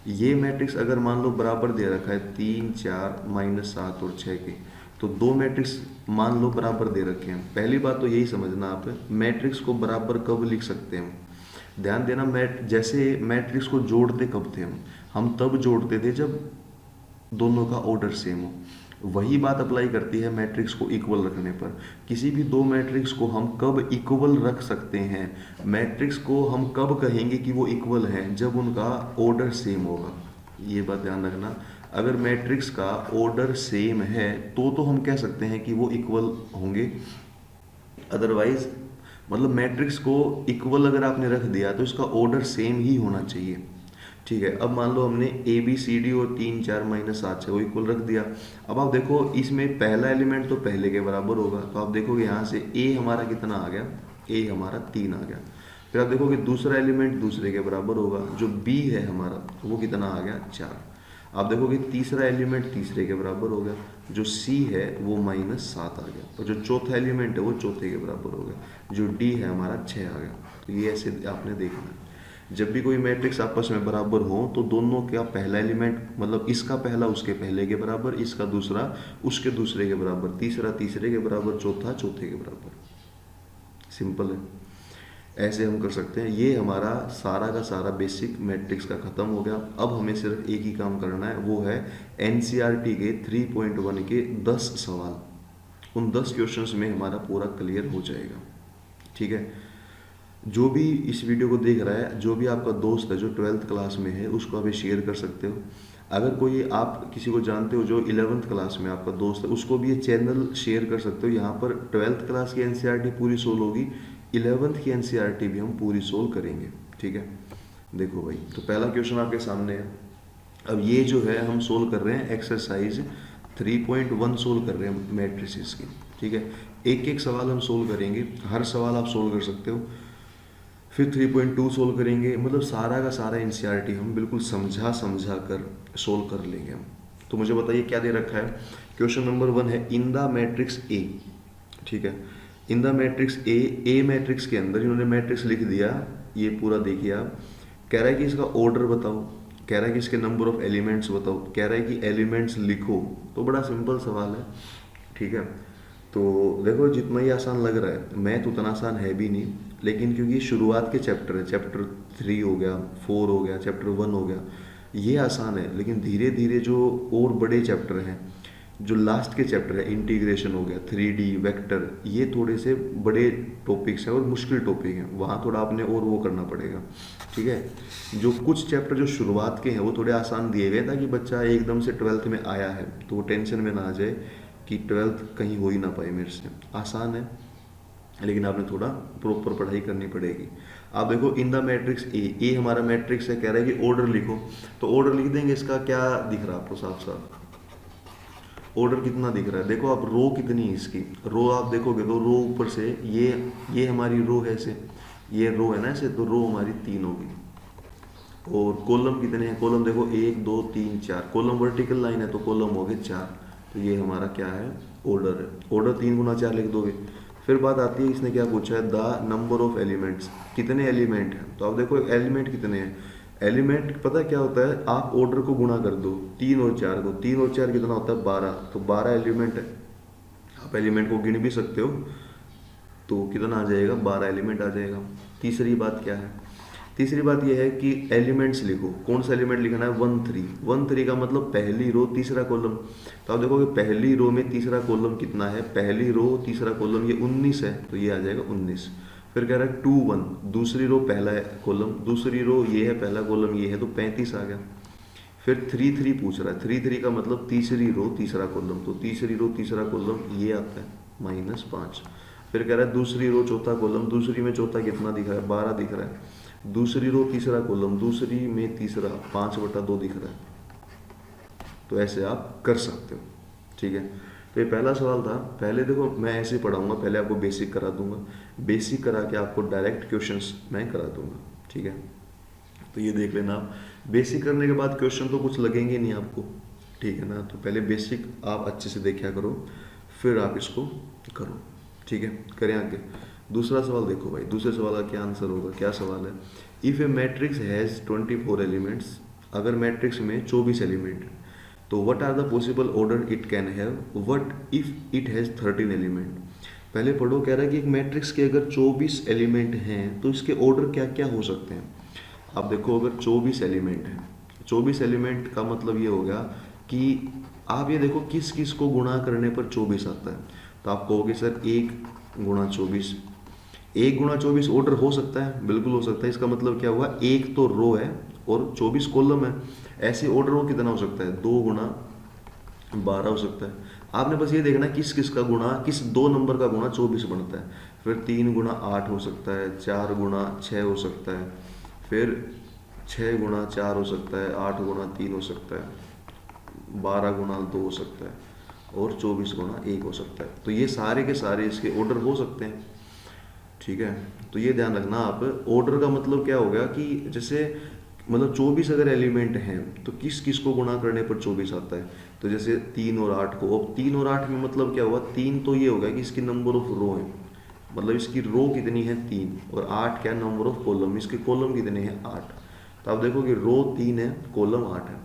ये मैट्रिक्स अगर मान लो बराबर दे रखा है 3 4 -7 और 6 के, तो दो मैट्रिक्स मान लो बराबर दे रखे हैं। पहली बात तो यही समझना आप, मैट्रिक्स को बराबर कब लिख सकते हैं हम। ध्यान देना, जैसे मैट्रिक्स को जोड़ते कब थे हम तब जोड़ते थे जब दोनों का ऑर्डर सेम हो। वही बात अप्लाई करती है मैट्रिक्स को इक्वल रखने पर। किसी भी दो मैट्रिक्स को हम कब इक्वल रख सकते हैं, मैट्रिक्स को हम कब कहेंगे कि वो इक्वल हैं, जब उनका ऑर्डर सेम होगा। ये बात ध्यान रखना, अगर मैट्रिक्स का ऑर्डर सेम है तो हम कह सकते हैं कि वो इक्वल होंगे। अदरवाइज मतलब मैट्रिक्स को इक्वल अगर आपने रख दिया तो इसका ऑर्डर सेम ही होना चाहिए। ठीक है, अब मान लो हमने ए बी सी डी और 3 4 -7 को इक्वल रख दिया। अब आप देखो, इसमें पहला एलिमेंट तो पहले के बराबर होगा, तो आप देखोगे यहाँ से ए हमारा कितना आ गया, ए हमारा 3 आ गया। फिर आप देखोगे दूसरा एलिमेंट दूसरे के बराबर होगा, जो बी है हमारा वो कितना आ गया, 4। आप देखोगे तीसरा एलिमेंट तीसरे के बराबर हो गया, जो सी है वो -7 आ गया, और जो चौथा एलिमेंट है वो चौथे के बराबर हो गया, जो डी है हमारा 6 आ गया। तो ये ऐसे आपने देखना है, जब भी कोई मैट्रिक्स आपस में बराबर हो तो दोनों का पहला एलिमेंट, मतलब इसका पहला उसके पहले के बराबर, इसका दूसरा उसके दूसरे के बराबर, तीसरा तीसरे के बराबर, चौथा चौथे के बराबर। सिंपल है, ऐसे हम कर सकते हैं। ये हमारा सारा का सारा बेसिक मैट्रिक्स का खत्म हो गया। अब हमें सिर्फ एक ही काम करना है, वो है एनसीईआरटी के 3.1 के 10 सवाल। उन 10 क्वेश्चंस में हमारा पूरा क्लियर हो जाएगा। ठीक है, जो भी इस वीडियो को देख रहा है, जो भी आपका दोस्त है जो 12th क्लास में है, उसको आप शेयर कर सकते हो। अगर कोई आप किसी को जानते हो जो 11th क्लास में आपका दोस्त है, उसको भी ये चैनल शेयर कर सकते हो। यहाँ पर 12th क्लास की एनसीईआरटी पूरी सोल्व होगी, 11th की एनसीईआरटी भी हम पूरी सोल्व करेंगे। ठीक है, देखो भाई, तो पहला क्वेश्चन आपके सामने है। अब ये जो है हम सोल्व कर रहे हैं एक्सरसाइज 3.1 सोल्व कर रहे हैं मैट्रिसेस की। ठीक है, एक एक सवाल हम सोल्व करेंगे, हर सवाल आप सोल्व कर सकते हो। फिर 3.2 सोल्व करेंगे, मतलब सारा का सारा एनसीईआरटी हम बिल्कुल समझा समझा कर सोल्व कर लेंगे हम। तो मुझे बताइए क्या दे रखा है। क्वेश्चन नंबर 1 है इन द मैट्रिक्स ए। ठीक है, in the matrix A matrix के अंदर इन्होंने मैट्रिक्स लिख दिया, ये पूरा देखिए आप। कह रहा है कि इसका ऑर्डर बताओ, कह रहा है कि इसके नंबर ऑफ एलिमेंट्स बताओ, कह रहा है कि एलिमेंट्स लिखो। तो बड़ा सिंपल सवाल है। ठीक है, तो देखो जितना ही आसान लग रहा है, मैथ उतना आसान है भी नहीं, लेकिन क्योंकि शुरुआत के चैप्टर है, चैप्टर 3 हो गया, 4 हो गया, चैप्टर 1 हो गया, ये आसान है। लेकिन धीरे धीरे जो और बड़े चैप्टर हैं, जो लास्ट के चैप्टर है, इंटीग्रेशन हो गया, 3D वेक्टर, ये थोड़े से बड़े टॉपिक्स हैं और मुश्किल टॉपिक हैं, वहाँ थोड़ा आपने और वो करना पड़ेगा। ठीक है, जो कुछ चैप्टर जो शुरुआत के हैं वो थोड़े आसान दिए गए, ताकि बच्चा एकदम से 12th में आया है तो वो टेंशन में ना आ जाए कि 12th कहीं हो ही ना पाए मेरे से। आसान है, लेकिन आपने थोड़ा प्रॉपर पढ़ाई करनी पड़ेगी। आप देखो इन द मैट्रिक्स ए हमारा मैट्रिक्स है, कह रहा है कि ऑर्डर लिखो। तो ऑर्डर लिख देंगे, इसका क्या दिख रहा है आपको साफ साफ, ऑर्डर कितना दिख रहा है। देखो आप, रो कितनी है इसकी, रो आप देखोगे तो रो ऊपर से ये हमारी रो है ऐसे, ये रो है ना ऐसे, तो रो हमारी 3 होगी। और कॉलम कितने हैं, कॉलम देखो 1 2 3 4, कॉलम वर्टिकल लाइन है तो कॉलम हो गए 4। तो ये हमारा क्या है, ऑर्डर है। ऑर्डर 3 × 4 लिख दोगे। फिर बात आती है, इसने क्या पूछा है, द नंबर ऑफ एलिमेंट्स, कितने एलिमेंट हैं। तो आप देखो एलिमेंट कितने हैं, एलिमेंट पता क्या होता है, आप ऑर्डर को गुणा कर दो 3 और 4 को, 3 और 4 कितना होता है, 12। तो 12 एलिमेंट है, आप एलिमेंट को गिन भी सकते हो, तो कितना आ जाएगा, 12 एलिमेंट आ जाएगा। तीसरी बात क्या है, तीसरी बात यह है कि एलिमेंट्स लिखो। कौन सा एलिमेंट लिखना है, 1 3। 1 3 का मतलब पहली रो तीसरा कॉलम। तो आप देखोगे पहली रो में तीसरा कॉलम कितना है, पहली रो तीसरा कॉलम ये 19 है, तो ये आ जाएगा 19। फिर कह रहा है 2 1, दूसरी रो पहला कॉलम, दूसरी रो ये है, पहला कॉलम ये है, तो 35 आ गया। फिर 3 3 पूछ रहा है, 3 3 का मतलब तीसरी रो तीसरा कॉलम, तो तीसरी रो तीसरा कॉलम ये आता है -5। फिर कह रहा है दूसरी रो चौथा कॉलम, दूसरी में चौथा कितना दिख रहा है, 12 दिख रहा है। दूसरी रो तीसरा कॉलम, दूसरी में तीसरा 5/2 दिख रहा है। तो ऐसे आप कर सकते हो। ठीक है, तो ये पहला सवाल था। पहले देखो मैं ऐसे पढ़ाऊंगा, पहले आपको बेसिक करा दूंगा, बेसिक करा के आपको डायरेक्ट क्वेश्चंस मैं करा दूंगा। ठीक है, तो ये देख लेना आप। बेसिक करने के बाद क्वेश्चन तो कुछ लगेंगे नहीं आपको, ठीक है ना। तो पहले बेसिक आप अच्छे से देखा करो, फिर आप इसको करो। ठीक है, करें आगे। दूसरा सवाल देखो भाई, दूसरे सवाल का क्या आंसर होगा, क्या सवाल है। If a matrix has 24 elements, अगर मैट्रिक्स में 24 एलिमेंट, तो what are the possible order it can have, what if it has 13 element. पहले पढ़ो, कह रहा है कि एक मैट्रिक्स के अगर 24 एलिमेंट हैं तो इसके ऑर्डर क्या क्या हो सकते हैं। अब देखो, अगर 24 एलिमेंट हैं, 24 एलिमेंट का मतलब ये हो गया कि आप ये देखो किस किस को गुणा करने पर 24 आता है। तो आप कहोगे सर 1 × 24, 1 × 24 ऑर्डर हो सकता है, बिल्कुल हो सकता है। इसका मतलब क्या हुआ, एक तो रो है और 24 कॉलम है। ऐसे ऑर्डर वो कितना हो सकता है, 2 × 12 हो सकता है। आपने बस ये देखना किस किस का गुणा, किस दो नंबर का गुणा 24 बनता है। फिर 3 × 8 हो सकता है, 4 × 6 हो सकता है, फिर 6 × 4 हो सकता है, 8 × 3 हो सकता है, 12 × 2 हो सकता है, और 24 × 1 हो सकता है। तो ये सारे के सारे इसके ऑर्डर हो सकते हैं, ठीक है। तो ये ध्यान रखना आप, ऑर्डर का मतलब क्या हो गया कि जैसे मतलब 24 अगर एलिमेंट हैं तो किस किस को गुणा करने पर 24 आता है। तो जैसे 3 और 8 को, अब 3 और 8 में मतलब क्या हुआ, 3 तो ये हो गया कि इसकी नंबर ऑफ रो है, मतलब इसकी रो कितनी है 3, और 8 क्या, नंबर ऑफ कॉलम, इसके कॉलम कितने हैं 8। तो आप देखो कि रो 3 है, कॉलम 8 है।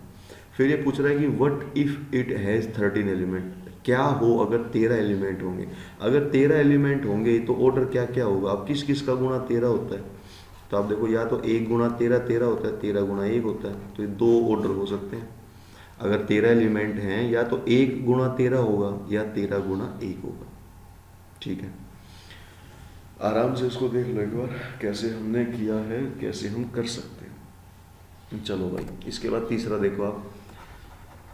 फिर ये पूछ रहा है कि what if it has 13 element, क्या हो अगर 13 एलिमेंट होंगे। अगर 13 एलिमेंट होंगे तो ऑर्डर क्या क्या होगा। अब किस किस का गुणा 13 होता है, तो आप देखो या तो 1 × 13 13 होता है, 13 × 1 होता है। तो ये दो ऑर्डर हो सकते हैं। अगर 13 एलिमेंट हैं या तो 1 × 13 होगा या 13 × 1 होगा, ठीक है। आराम से इसको देख लो एक बार कैसे हमने किया है, कैसे हम कर सकते हैं। चलो भाई, इसके बाद तीसरा देखो आप।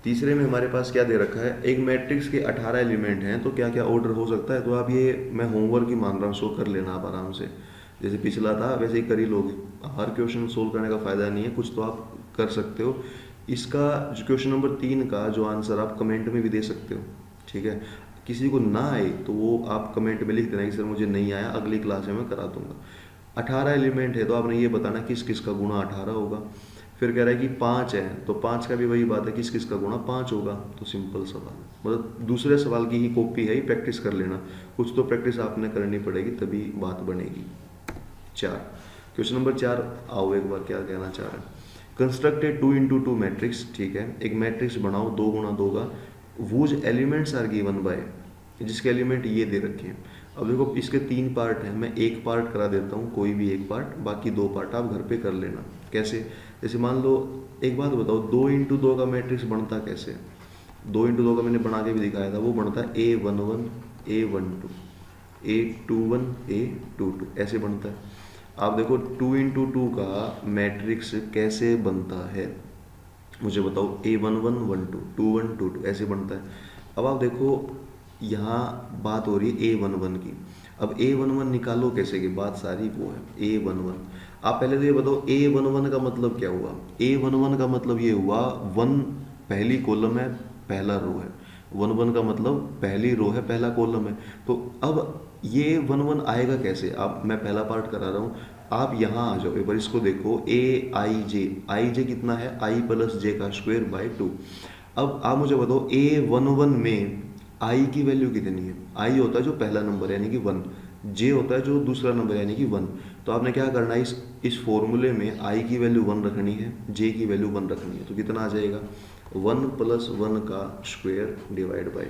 तीसरे में हमारे पास क्या दे रखा है, एक मैट्रिक्स के 18 एलिमेंट हैं तो क्या क्या ऑर्डर हो सकता है। तो आप ये, मैं होमवर्क ही मान रहा हूँ, सो कर लेना आप आराम से, जैसे पिछला था वैसे ही कर ही लोगे। हर क्वेश्चन सोल्व करने का फ़ायदा नहीं है, कुछ तो आप कर सकते हो। इसका जो क्वेश्चन नंबर 3 का जो आंसर आप कमेंट में भी दे सकते हो, ठीक है। किसी को ना आए तो वो आप कमेंट में लिख देना कि सर मुझे नहीं आया, अगली क्लास में मैं करा दूंगा। 18 एलिमेंट है तो आपने ये बताना किस किस का गुणा 18 होगा। फिर कह रहा है कि 5 है तो 5 का भी वही बात है, किस किस का गुणा 5 होगा। तो सिंपल सवाल, मतलब दूसरे सवाल की ही कॉपी है, ही प्रैक्टिस कर लेना। कुछ तो प्रैक्टिस आपने करनी पड़ेगी तभी बात बनेगी। 4, क्वेश्चन नंबर 4 आओ एक बार, क्या कहना चाह रहा है। कंस्ट्रक्ट ए 2 × 2 मैट्रिक्स, ठीक है। एक मैट्रिक्स बनाओ 2 × 2 का, whose elements are given by, जिसके एलिमेंट ये दे रखे हैं। अब देखो इसके 3 पार्ट हैं, मैं एक पार्ट करा देता हूँ, कोई भी एक पार्ट, बाकी 2 पार्ट आप घर पे कर लेना। कैसे, जैसे मान लो, एक बात बताओ, 2 × 2 का मैट्रिक्स बनता कैसे। 2 × 2 का मैंने बना के भी दिखाया था, वो बनता है A11 A12 A21 A22, ऐसे बनता है। आप देखो 2 × 2 का मैट्रिक्स कैसे बनता है, मुझे बताओ। A11 12 21 22 ऐसे बनता है। अब आप देखो यहाँ बात हो रही है A11 की। अब A11 निकालो कैसे की बात सारी वो है। A11, आप पहले तो ये बताओ A11 का मतलब क्या हुआ। A11 का मतलब ये हुआ 1 पहली कॉलम है, पहला रो है। 1 का मतलब पहली रो है, पहला कॉलम है। तो अब ये 1 आएगा कैसे। आप, मैं पहला पार्ट करा रहा हूँ, आप यहाँ आ जाओ एक बार, इसको देखो। आई जे कितना है, I + J²/2। अब आप मुझे बताओ A11 में आई की वैल्यू कितनी है। आई होता है जो पहला नंबर यानी कि 1, जे होता है जो दूसरा नंबर यानी कि 1। तो आपने क्या करना है, इस फॉर्मूले में आई की वैल्यू 1 रखनी है, जे की वैल्यू 1 रखनी है। तो कितना आ जाएगा, 1 + 1 का स्क्वायर / 2।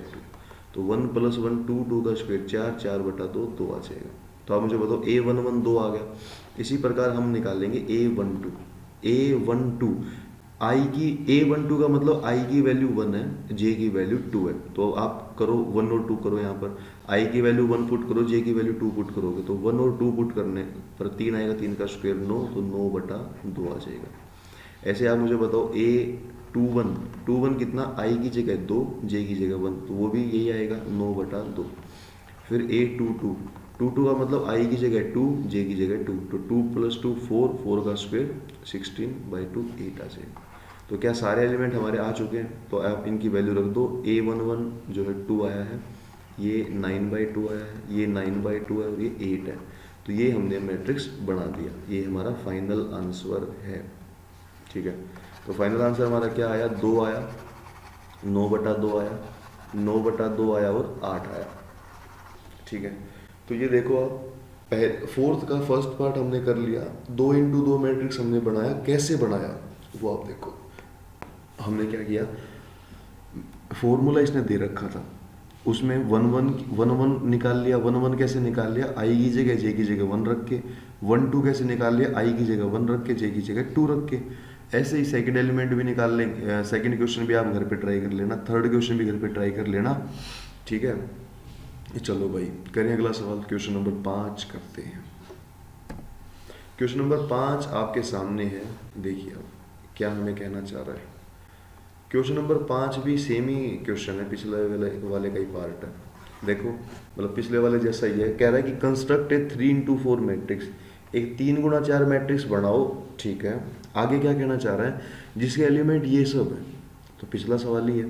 तो 1 + 1 2, 2 का स्क्वायर 4, 4/2 2 आ जाएगा। तो आप मुझे बताओ A11 2 आ गया। इसी प्रकार हम निकालेंगे A12 आई की। A12 का मतलब आई की वैल्यू 1 है, जे की वैल्यू 2 है। तो आप करो 1 और 2 करो, यहाँ पर आई की वैल्यू 1 पुट करो, जे की वैल्यू 2 पुट करोगे तो 1 और 2 पुट करने पर 3 आएगा, 3 का स्क्वायर 9, तो 9/2 आ जाएगा। ऐसे आप मुझे बताओ A21 कितना, आई की जगह 2, जे की जगह 1, तो वो भी यही आएगा 9/2। फिर A22 का मतलब आई की जगह 2, जे की जगह 2, तो 2 + 2 4, 4 का स्क्वायर 16/2 8 आ जाएगा। तो क्या सारे एलिमेंट हमारे आ चुके हैं। तो आप इनकी वैल्यू रख दो। A11 जो है 2 आया है, ये 9/2 आया है, ये 9/2 है और ये 8 है। तो ये हमने मैट्रिक्स बना दिया, ये हमारा फाइनल आंसर है, ठीक है। तो फाइनल आंसर हमारा क्या आया, 2 आया, 9/2 आया, 9/2 आया और 8 आया, ठीक है। तो ये देखो आप, फोर्थ का फर्स्ट पार्ट हमने कर लिया, 2 × 2 मैट्रिक्स हमने बनाया। कैसे बनाया वो आप देखो। हमने क्या किया, फॉर्मूला इसने दे रखा था, उसमें वन वन निकाल लिया। वन वन कैसे निकाल लिया, आई की जगह जे की जगह वन रख के। वन टू कैसे निकाल लिया, आई की जगह वन रख के जे की जगह टू रख के। ऐसे ही सेकंड एलिमेंट भी निकाल लेंगे। सेकंड क्वेश्चन भी आप घर पे ट्राई कर लेना, थर्ड क्वेश्चन भी घर पे ट्राई कर लेना, ठीक है। चलो भाई करें अगला सवाल। क्वेश्चन नंबर 5 करते हैं। क्वेश्चन नंबर 5 आपके सामने है, देखिए अब क्या हमें कहना चाह रहा है। क्वेश्चन नंबर 5 भी सेम ही क्वेश्चन है, पिछले वाले का ही पार्ट है। देखो मतलब पिछले वाले जैसा ही है। कह रहा है कि कंस्ट्रक्ट ए 3 × 4 मैट्रिक्स, एक 3 × 4 मैट्रिक्स बनाओ, ठीक है। आगे क्या कहना चाह रहा है, जिसके एलिमेंट ये सब है। तो पिछला सवाल ही है,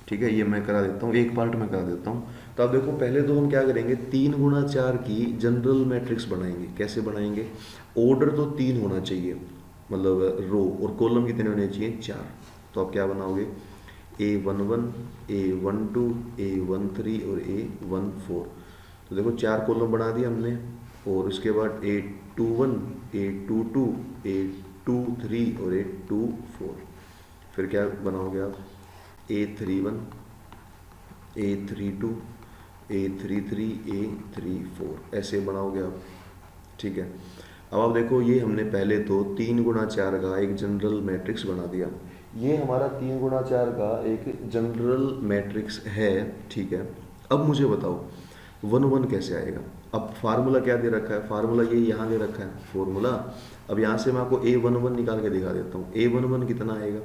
ठीक है। ये मैं करा देता हूँ, एक पार्ट में करा देता हूँ। तो आप देखो पहले तो हम क्या करेंगे, 3 × 4 की जनरल मैट्रिक्स बनाएंगे। कैसे बनाएंगे, ऑर्डर तो 3 होना चाहिए, मतलब रो, और कॉलम कितने होने चाहिए, 4। तो आप क्या बनाओगे, A11, A12, A13 और A14। तो देखो 4 कॉलम बना दिए हमने। और उसके बाद A21, A22, A23 और A24। फिर क्या बनाओगे आप, A31, A32, A33, A34, ऐसे बनाओगे आप, ठीक है। अब आप देखो ये हमने पहले तो 3 × 4 का एक जनरल मैट्रिक्स बना दिया। ये हमारा 3 × 4 का एक जनरल मैट्रिक्स है, ठीक है। अब मुझे बताओ वन वन कैसे आएगा। अब फार्मूला क्या दे रखा है, फार्मूला ये यहाँ दे रखा है फॉर्मूला। अब यहाँ से मैं आपको A11 निकाल के दिखा देता हूँ। A11 कितना आएगा,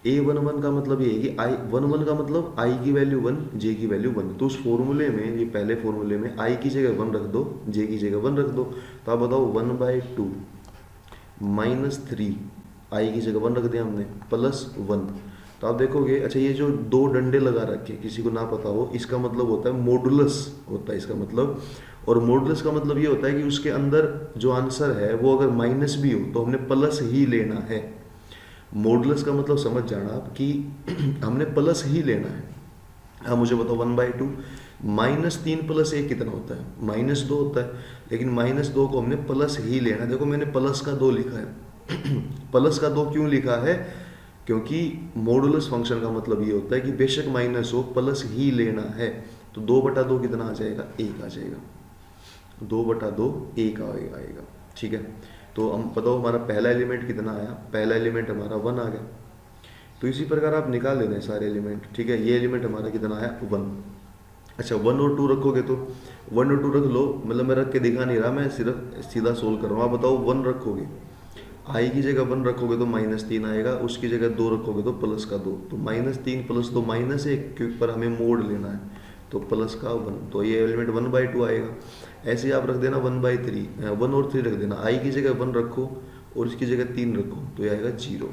A11 का मतलब ये है कि आई 11 का मतलब आई की वैल्यू 1, जे की वैल्यू 1। तो उस फॉर्मूले में, ये पहले फॉर्मूले में आई की जगह 1 रख दो, जे की जगह 1 रख दो। तो आप बताओ 1/2 -3, आई की जगह 1 रख दिया हमने, +1। तो आप देखोगे, अच्छा ये जो 2 डंडे लगा रखे, किसी को ना पता हो, इसका मतलब होता है मॉडुलस होता है इसका मतलब। और मॉडुलस का मतलब ये होता है कि उसके अंदर जो आंसर है वो अगर माइनस भी हो तो हमने प्लस ही लेना है। मॉडुलस का मतलब समझ जाना आप कि हमने प्लस ही लेना है। हाँ मुझे बताओ 1/2 -3 + 1 कितना होता है, -2 होता है। लेकिन -2 को हमने प्लस ही लेना है। देखो मैंने प्लस का 2 लिखा है। प्लस का 2 क्यों लिखा है, क्योंकि मॉडुलस फंक्शन का मतलब ये होता है कि बेशक माइनस हो प्लस ही लेना है। तो 2/2 कितना आ जाएगा, 1 आ जाएगा। 2/2 1 आएगा, ठीक है। तो हम बताओ हमारा पहला एलिमेंट कितना आया, पहला एलिमेंट हमारा 1 आ गया। तो इसी प्रकार आप निकाल लेना है सारे एलिमेंट, ठीक है। ये एलिमेंट हमारा कितना आया, 1। अच्छा 1 और 2 रखोगे तो 1 और 2 रख लो, मतलब मैं रख के दिखा नहीं रहा, मैं सिर्फ सीधा सोल्व कर रहा हूँ। आप बताओ 1 रखोगे, आई की जगह 1 रखोगे तो -3 आएगा, उसकी जगह 2 रखोगे तो प्लस का 2। तो -3 + 2 -1, क्योंकि पर हमें मोड़ लेना है, तो प्लस का 1। तो ये एलिमेंट 1/2 आएगा। ऐसे ही आप रख देना 1/3, 1 और 3 रख देना। आई की जगह 1 रखो और इसकी जगह 3 रखो, तो ये आएगा 0।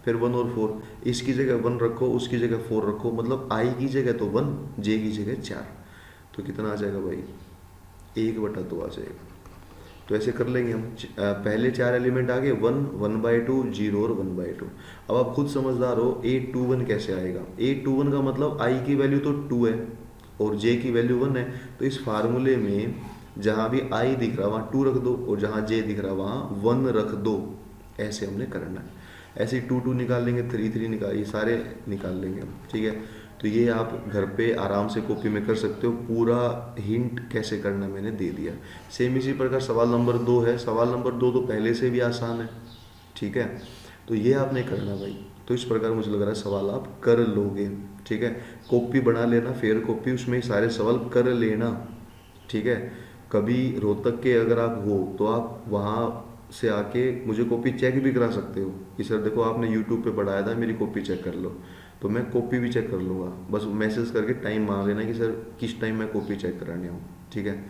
फिर 1 और 4, इसकी जगह 1 रखो, उसकी जगह 4 रखो, मतलब आई की जगह तो 1, जे की जगह 4। तो कितना आ जाएगा भाई, 1/2 आ जाएगा। तो ऐसे कर लेंगे हम। पहले 4 एलिमेंट आ गए, 1, 1/2, 0 और 1/2। अब आप खुद समझदार हो, A21 कैसे आएगा। A21 का मतलब आई की वैल्यू तो 2 है और जे की वैल्यू 1 है। तो इस फार्मूले में जहाँ भी आई दिख रहा वहाँ 2 रख दो, और जहाँ जे दिख रहा वहाँ 1 रख दो। ऐसे हमने करना है। ऐसे ही 2 2 निकाल लेंगे, 3 3 निकाल, ये सारे निकाल लेंगे हम, ठीक है। तो ये आप घर पे आराम से कॉपी में कर सकते हो। पूरा हिंट कैसे करना मैंने दे दिया। सेम इसी प्रकार सवाल नंबर 2 है। सवाल नंबर 2 तो पहले से भी आसान है, ठीक है। तो ये आपने करना भाई। तो इस प्रकार मुझे लग रहा है सवाल आप कर लोगे, ठीक है। कॉपी बना लेना, फेयर कॉपी, उसमें सारे सवाल कर लेना, ठीक है। कभी रोहतक के अगर आप हो तो आप वहाँ से आके मुझे कॉपी चेक भी करा सकते हो कि सर देखो आपने यूट्यूब पे पढ़ाया था, मेरी कॉपी चेक कर लो। तो मैं कॉपी भी चेक कर लूँगा, बस मैसेज करके टाइम मांग लेना कि सर किस टाइम मैं कॉपी चेक कराने आऊँ, ठीक है।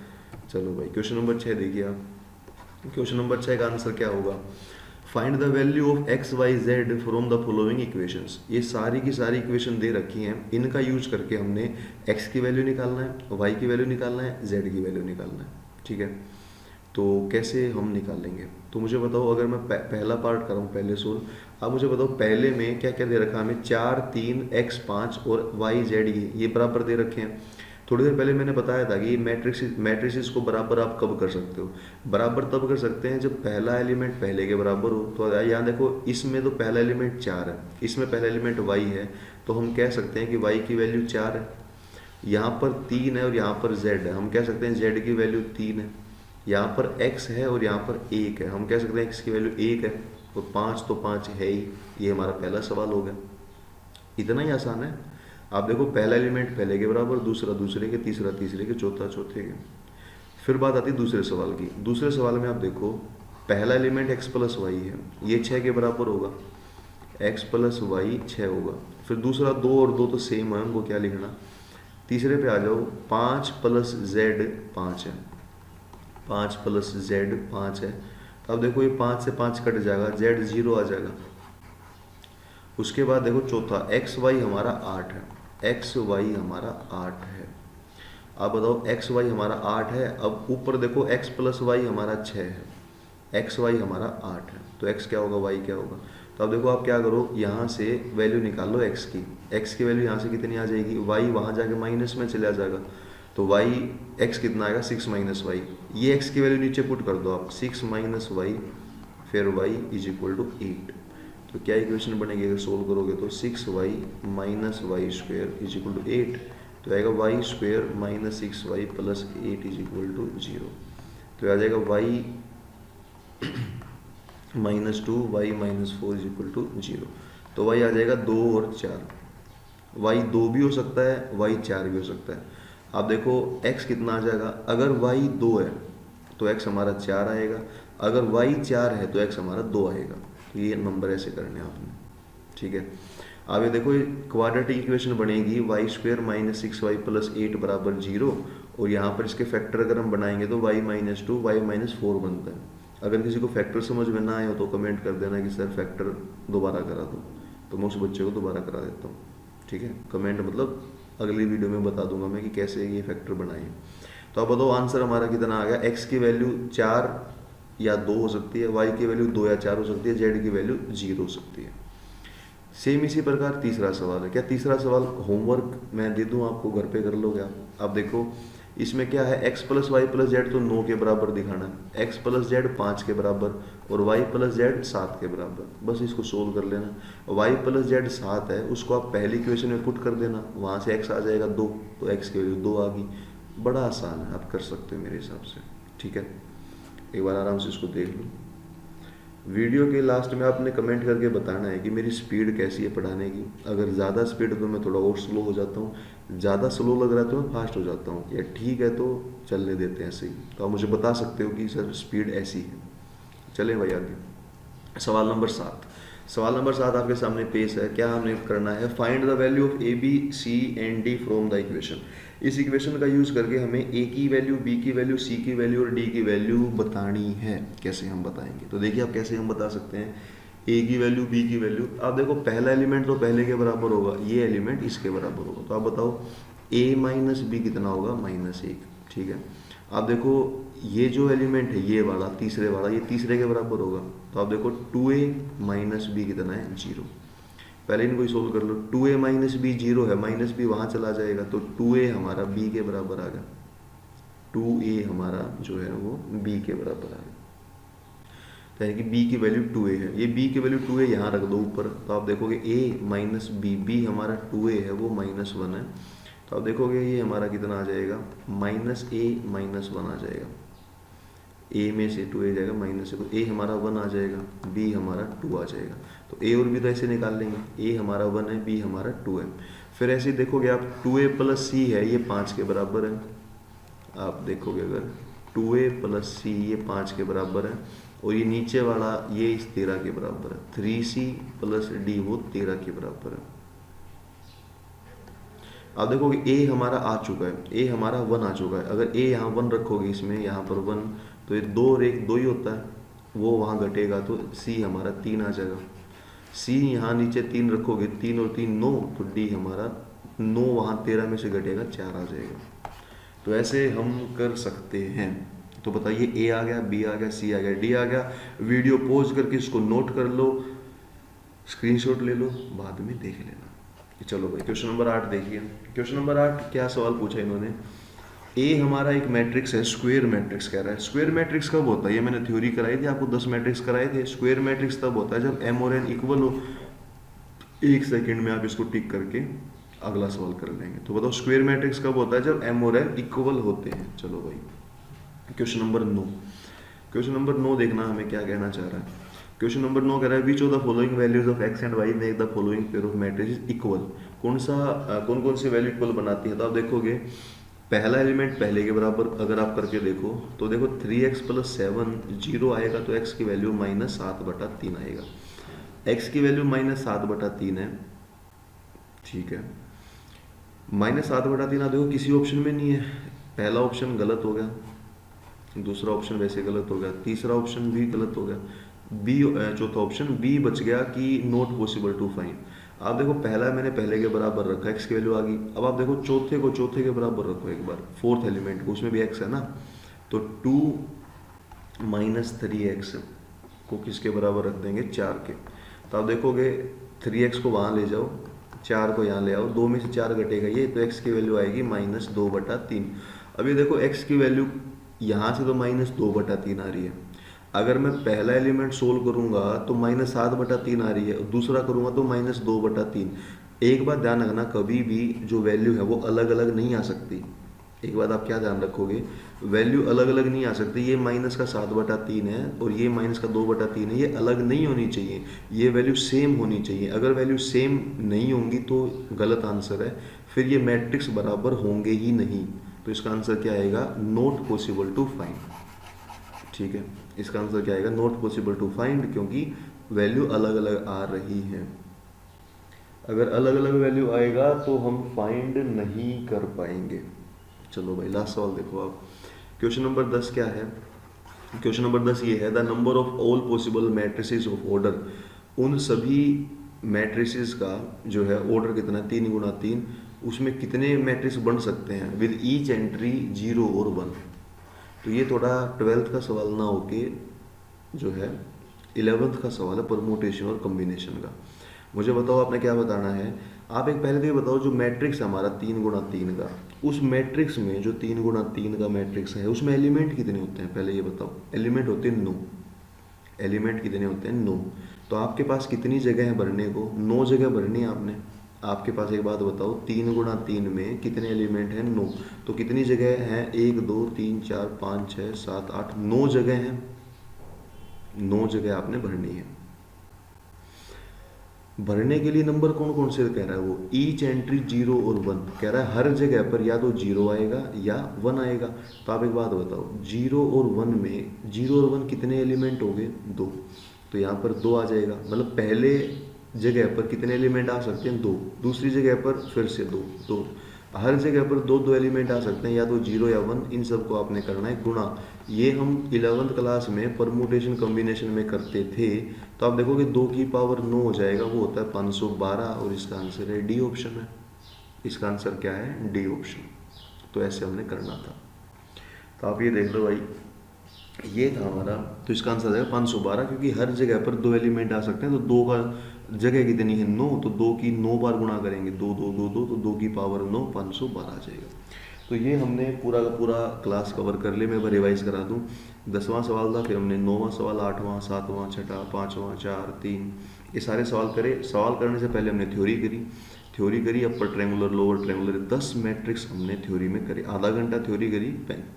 चलो भाई क्वेश्चन नंबर 6 देखिए आप। क्वेश्चन नंबर 6 का आंसर क्या होगा, find the value of x, y, z from the following equations. ये सारी की सारी इक्वेशन दे रखी हैं, इनका यूज करके हमने x की वैल्यू निकालना है, y की वैल्यू निकालना है, z की वैल्यू निकालना है, ठीक है। तो कैसे हम निकालेंगे, तो मुझे बताओ। अगर मैं पहला पार्ट कराऊँ पहले सोल्व, आप मुझे बताओ पहले में क्या क्या दे रखा है हमें, 4 3 x 5 और y z ये बराबर दे रखे हैं। थोड़ी देर पहले मैंने बताया था कि ये मैट्रिसेस को बराबर आप कब कर सकते हो, बराबर तब कर सकते हैं जब पहला एलिमेंट पहले के बराबर हो। तो यहाँ देखो, इसमें तो पहला एलिमेंट 4 है, इसमें पहला एलिमेंट y है, तो हम कह सकते हैं कि y की वैल्यू 4 है। यहाँ पर 3 है और यहाँ पर z है, हम कह सकते हैं z की वैल्यू 3 है। यहाँ पर x है और यहाँ पर 1 है, हम कह सकते हैं x की वैल्यू 1 है। और 5 तो 5 है ही। ये हमारा पहला सवाल हो गया। इतना ही आसान है। आप देखो, पहला एलिमेंट पहले के बराबर, दूसरा दूसरे के, तीसरा तीसरे के, चौथा चौथे के। फिर बात आती है दूसरे सवाल की। दूसरे सवाल में आप देखो, पहला एलिमेंट x प्लस वाई है, ये 6 के बराबर होगा, x प्लस वाई 6 होगा। फिर दूसरा 2 और 2 तो सेम है, उनको क्या लिखना। तीसरे पे आ जाओ, 5 प्लस z 5 है, 5 प्लस z 5 है। तो अब देखो, ये 5 से 5 कट जाएगा, z 0 आ जाएगा। उसके बाद देखो चौथा, एक्स वाई हमारा 8 है, एक्स वाई हमारा 8 है। अब बताओ, एक्स वाई हमारा 8 है। अब ऊपर देखो, एक्स प्लस वाई हमारा 6 है, एक्स वाई हमारा 8 है, तो एक्स क्या होगा, वाई क्या होगा। तो अब देखो, आप क्या करो, यहाँ से वैल्यू निकाल लो एक्स की वैल्यू यहाँ से कितनी आ जाएगी, वाई वहाँ जाके माइनस में चला जाएगा, तो वाई एक्स कितना आएगा, 6 माइनस वाई। ये एक्स की वैल्यू नीचे पुट कर दो आप, 6 माइनस वाई, फिर वाई इज इक्वल टू 8। तो क्या इक्वेशन बनेगी अगर सोल्व करोगे तो, 6y minus y square is equal to 8। तो आएगा y square minus 6y plus 8 is equal to 0। तो आ जाएगा y minus 2, y minus 4 is equal to 0। तो y आ जाएगा 2 और 4। y 2 भी हो सकता है, y 4 भी हो सकता है। आप देखो, x कितना आ जाएगा, अगर y 2 है तो x हमारा 4 आएगा, अगर y 4 है तो x हमारा 2 आएगा। तो ये नंबर ऐसे करने हैं आपने, ठीक है। अब ये देखो, क्वाड्रेटिक इक्वेशन बनेगी y square minus 6y plus 8 बराबर 0। और यहाँ पर इसके फैक्टर अगर हम बनाएंगे तो y माइनस 2, वाई माइनस 4 बनता है। अगर किसी को फैक्टर समझ में ना आए हो तो कमेंट कर देना कि सर फैक्टर दोबारा करा दो, तो मैं उस बच्चे को दोबारा करा देता हूँ, ठीक है। कमेंट मतलब अगली वीडियो में बता दूंगा मैं कि कैसे ये फैक्टर बनाए। तो अब बताओ, आंसर हमारा कितना आ गया। एक्स की वैल्यू 4 या 2 हो सकती है, y की वैल्यू 2 या 4 हो सकती है, z की वैल्यू 0 हो सकती है। सेम इसी प्रकार तीसरा सवाल है। क्या तीसरा सवाल होमवर्क मैं दे दूं आपको, घर पे कर लोगे आप। अब देखो, इसमें क्या है, x plus y plus z तो 9 के बराबर दिखाना है, x प्लस जेड 5 के बराबर और y प्लस जेड 7 के बराबर। बस इसको सोल्व कर लेना। y प्लस जेड 7 है, उसको आप पहली इक्वेशन में पुट कर देना, वहाँ से x आ जाएगा 2, तो x की वैल्यू 2 आ गई। बड़ा आसान है, आप कर सकते हो मेरे हिसाब से, ठीक है। एक बार आराम से इसको देख लो। वीडियो के लास्ट में आपने कमेंट करके बताना है कि मेरी स्पीड कैसी है पढ़ाने की। अगर ज़्यादा स्पीड है तो मैं थोड़ा और स्लो हो जाता हूँ, ज़्यादा स्लो लग रहा है तो मैं फास्ट हो जाता हूँ, या ठीक है तो चलने देते हैं ऐसे ही। तो आप मुझे बता सकते हो कि सर स्पीड ऐसी है। चलें भाई आगे। सवाल नंबर 7। सवाल नंबर 7 आपके सामने पेश है। क्या हमने करना है, find the value of A B C and D from the equation. इस इक्वेशन का यूज़ करके हमें ए की वैल्यू, बी की वैल्यू, सी की वैल्यू और डी की वैल्यू बतानी है। कैसे हम बताएंगे, तो देखिए आप कैसे हम बता सकते हैं। ए की वैल्यू, बी की वैल्यू, आप देखो पहला एलिमेंट तो पहले के बराबर होगा, ये एलिमेंट इसके बराबर होगा। तो आप बताओ ए माइनस बी कितना होगा, -1, ठीक है। आप देखो, ये जो एलिमेंट है ये वाला, तीसरे वाला, ये तीसरे के बराबर होगा। तो आप देखो 2a माइनस बी कितना है, 0। पहले इनको ही सोल्व कर लो। 2a माइनस बी 0 है, माइनस बी वहाँ चला जाएगा, तो 2a हमारा b के बराबर आ गया। 2a हमारा जो है वो b के बराबर आ गया, यानी कि b की वैल्यू 2a है। ये b की वैल्यू 2a यहाँ रख दो ऊपर, तो आप देखोगे a माइनस बी, b हमारा 2a है वो -1 है। तो आप देखोगे ये हमारा कितना आ जाएगा, -a -1 आ जाएगा। a में से 2a जाएगा माइनस से, तो a हमारा 1 आ जाएगा, b हमारा 2 आ जाएगा। तो a और b तो ऐसे निकाल लेंगे, a हमारा 1 है, b हमारा 2 है। फिर ऐसे देखोगे आप, 2a प्लस c है, ये 5 के बराबर है। आप देखोगे अगर 2a प्लस c ये 5 के बराबर है, और ये नीचे वाला ये इस 13 के बराबर है। 3c प्लस d वो 13 के बराबर है। आप देखोगे a हमारा आ चुका है, a हमारा 1 आ चुका है। अगर a यहाँ 1 रखोगे, इसमें यहाँ पर 1, तो ये 2 और 1 2 ही होता है, वो वहाँ घटेगा, तो c हमारा 3 आ जाएगा। c यहाँ नीचे 3 रखोगे, 3 और 3 9, तो d हमारा 9 वहाँ 13 में से घटेगा 4 आ जाएगा। तो ऐसे हम कर सकते हैं। तो बताइए, a आ गया, b आ गया, c आ गया, d आ गया। वीडियो पॉज करके इसको नोट कर लो, स्क्रीनशॉट ले लो, बाद में देख लेना। चलो भाई, क्वेश्चन नंबर 8 देखिए। क्वेश्चन नंबर 8 क्या सवाल पूछा इन्होंने। ए हमारा एक मैट्रिक्स है, स्क्वायर मैट्रिक्स कह रहा है। स्क्वायर मैट्रिक्स कब होता है, ये मैंने थ्योरी कराई थी आपको, 10 मैट्रिक्स कराए थे। स्क्वायर मैट्रिक्स तब होता है जब एम और एन इक्वल हो। एक सेकंड में आप इसको टिक करके अगला सवाल कर लेंगे। तो बताओ स्क्वायर मैट्रिक्स कब होता है, जब एम और एन इक्वल होते हैं। चलो भाई क्वेश्चन नंबर 9। क्वेश्चन नंबर 9 देखना हमें क्या कहना चाह रहा है। क्वेश्चन नंबर 9 कह रहा है which of the following values of x and y make the following pair of matrices equal. कौन कौन सी वैल्यू इक्वल बनाती है। तो आप देखोगे पहला एलिमेंट पहले के बराबर अगर आप करके देखो तो देखो 3x + 7 जीरो आएगा, तो x की वैल्यू -7/3 आएगा। x की वैल्यू -7/3 है, ठीक है। -7/3 देखो किसी ऑप्शन में नहीं है। पहला ऑप्शन गलत हो गया, दूसरा ऑप्शन वैसे गलत हो गया, तीसरा ऑप्शन भी गलत हो गया, बी चौथा ऑप्शन बी बच गया कि नॉट पॉसिबल टू फाइंड। आप देखो पहला मैंने पहले के बराबर रखा, एक्स की वैल्यू आ गई। अब आप देखो चौथे को चौथे के बराबर रखो एक बार, फोर्थ एलिमेंट को, उसमें भी एक्स है ना, तो 2 - 3x को किसके बराबर रख देंगे, 4 के। तो आप देखोगे 3x को वहाँ ले जाओ, 4 को यहाँ ले आओ, 2 में से 4 घटेगा ये, तो x की वैल्यू आएगी -2/3। अभी देखो x की वैल्यू यहाँ से तो -2/3 आ रही है। अगर मैं पहला एलिमेंट सोल्व करूंगा तो -7/3 आ रही है, और दूसरा करूंगा तो -2/3। एक बात ध्यान रखना, कभी भी जो वैल्यू है वो अलग अलग नहीं आ सकती। एक बात आप क्या ध्यान रखोगे, वैल्यू अलग अलग नहीं आ सकती। ये -7/3 है और ये -2/3 है, ये अलग नहीं होनी चाहिए, ये वैल्यू सेम होनी चाहिए। अगर वैल्यू सेम नहीं होंगी तो गलत आंसर है, फिर ये मैट्रिक्स बराबर होंगे ही नहीं। तो इसका आंसर क्या आएगा, नॉट पॉसिबल टू फाइंड। ठीक है, इसका आंसर क्या आएगा, नॉट पॉसिबल टू फाइंड, क्योंकि वैल्यू अलग अलग आ रही है। अगर अलग अलग वैल्यू आएगा तो हम फाइंड नहीं कर पाएंगे। चलो भाई लास्ट सवाल देखो आप। क्वेश्चन नंबर 10 क्या है। क्वेश्चन नंबर 10 ये है, the number of all possible matrices of order. उन सभी मैट्रिसेस का जो है ऑर्डर कितना है, 3 × 3, उसमें कितने मैट्रिक्स बन सकते हैं विद ईच एंट्री 0 और 1। तो ये थोड़ा 12th का सवाल ना होके जो है 11th का सवाल है, परमुटेशन और कम्बिनेशन का। मुझे बताओ आपने क्या बताना है। आप एक पहले तो ये बताओ जो मैट्रिक्स है हमारा 3 × 3 का, उस मैट्रिक्स में जो 3 × 3 का मैट्रिक्स है उसमें एलिमेंट कितने होते हैं, पहले ये बताओ। एलिमेंट होते हैं 9। एलिमेंट कितने होते हैं, 9। तो आपके पास कितनी जगह है भरने को, 9 जगह भरनी है आपने। आपके पास एक बात बताओ, 3 × 3 में कितने एलिमेंट हैं, 9। तो कितनी जगह हैं, 1 2 3 4 5 6 7 8 9 जगह हैं। 9 जगह आपने भरनी है। भरने के लिए नंबर कौन कौन से कह रहा है वो, ईच एंट्री 0 और 1 कह रहा है। हर जगह पर या तो 0 आएगा या 1 आएगा। तो आप एक बात बताओ, 0 और 1 में 0 और 1 कितने एलिमेंट हो गए, 2। तो यहाँ पर 2 आ जाएगा, मतलब पहले जगह पर कितने एलिमेंट आ सकते हैं, 2। दूसरी जगह पर फिर से 2 2। हर जगह पर 2 2 एलिमेंट आ सकते हैं, या तो 0 या 1। इन सब को आपने करना है गुणा। ये हम 11th क्लास में परमुटेशन कॉम्बिनेशन में करते थे। तो आप देखोगे 2 की पावर 9 हो जाएगा, वो होता है 512, और इसका आंसर है डी ऑप्शन है। इसका आंसर क्या है, डी ऑप्शन। तो ऐसे हमने करना था। तो आप ये देख लो भाई, ये था हमारा। तो इसका आंसर आएगा 512, क्योंकि हर जगह पर 2 एलिमेंट आ सकते हैं। तो 2 का जगह कितनी है, 9, तो 2 की 9 बार गुणा करेंगे, 2 2 2 2, तो 2 की पावर 9, 512 आ जाएगा। तो ये हमने पूरा का पूरा क्लास कवर कर लिया। मैं रिवाइज करा दूं, 10वां सवाल था, फिर हमने 9वां सवाल, 8वां, 7वां, 6वां, 5वां, 4 3, ये सारे सवाल करे। सवाल करने से पहले हमने थ्योरी करी, upper triangular, lower triangular, 10 matrix हमने थ्योरी में करे। आधा घंटा थ्योरी करी,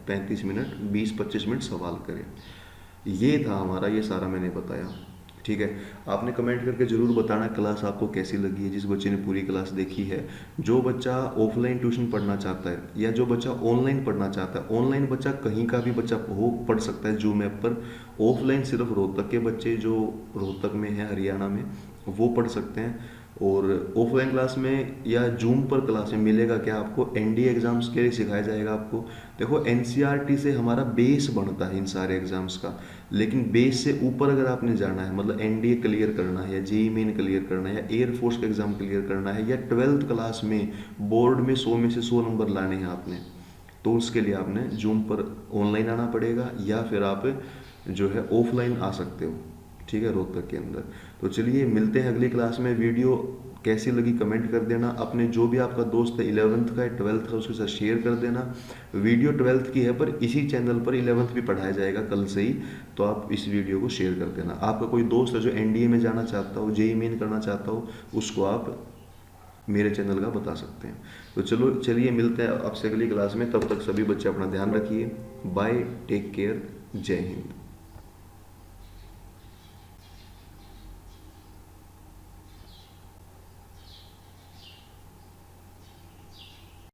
35 मिनट, 20-25 मिनट सवाल करे। ये था हमारा, ये सारा मैंने बताया। ठीक है, आपने कमेंट करके ज़रूर बताना क्लास आपको कैसी लगी है, जिस बच्चे ने पूरी क्लास देखी है। जो बच्चा ऑफलाइन ट्यूशन पढ़ना चाहता है या जो बच्चा ऑनलाइन पढ़ना चाहता है, ऑनलाइन बच्चा कहीं का भी बच्चा हो पढ़ सकता है जूम ऐप पर। ऑफलाइन सिर्फ रोहतक के बच्चे जो रोहतक में हैं, हरियाणा में, वो पढ़ सकते हैं। और ऑफलाइन क्लास में या जूम पर क्लास में मिलेगा क्या आपको, एनडीए एग्जाम्स के लिए सिखाया जाएगा आपको। देखो एनसीईआरटी से हमारा बेस बनता है इन सारे एग्जाम्स का, लेकिन बेस से ऊपर अगर आपने जाना है, मतलब एनडीए क्लियर करना है या जेईई मेन क्लियर करना है या एयरफोर्स का एग्जाम क्लियर करना है या 12th क्लास में बोर्ड में 100 में से 100 नंबर लाने हैं आपने, तो उसके लिए आपने जूम पर ऑनलाइन आना पड़ेगा, या फिर आप जो है ऑफलाइन आ सकते हो। ठीक है, रोहतक के अंदर। तो चलिए मिलते हैं अगली क्लास में। वीडियो कैसी लगी कमेंट कर देना। अपने जो भी आपका दोस्त है 11th का है 12th का उसके साथ शेयर कर देना। वीडियो 12th की है पर इसी चैनल पर 11th भी पढ़ाया जाएगा कल से ही, तो आप इस वीडियो को शेयर कर देना। आपका कोई दोस्त है जो एनडीए में जाना चाहता हो, जेईई मेन करना चाहता हो, उसको आप मेरे चैनल का बता सकते हैं। तो चलो चलिए मिलते हैं आपसे अगली क्लास में, तब तक सभी बच्चे अपना ध्यान रखिए। बाय, टेक केयर, जय हिंद।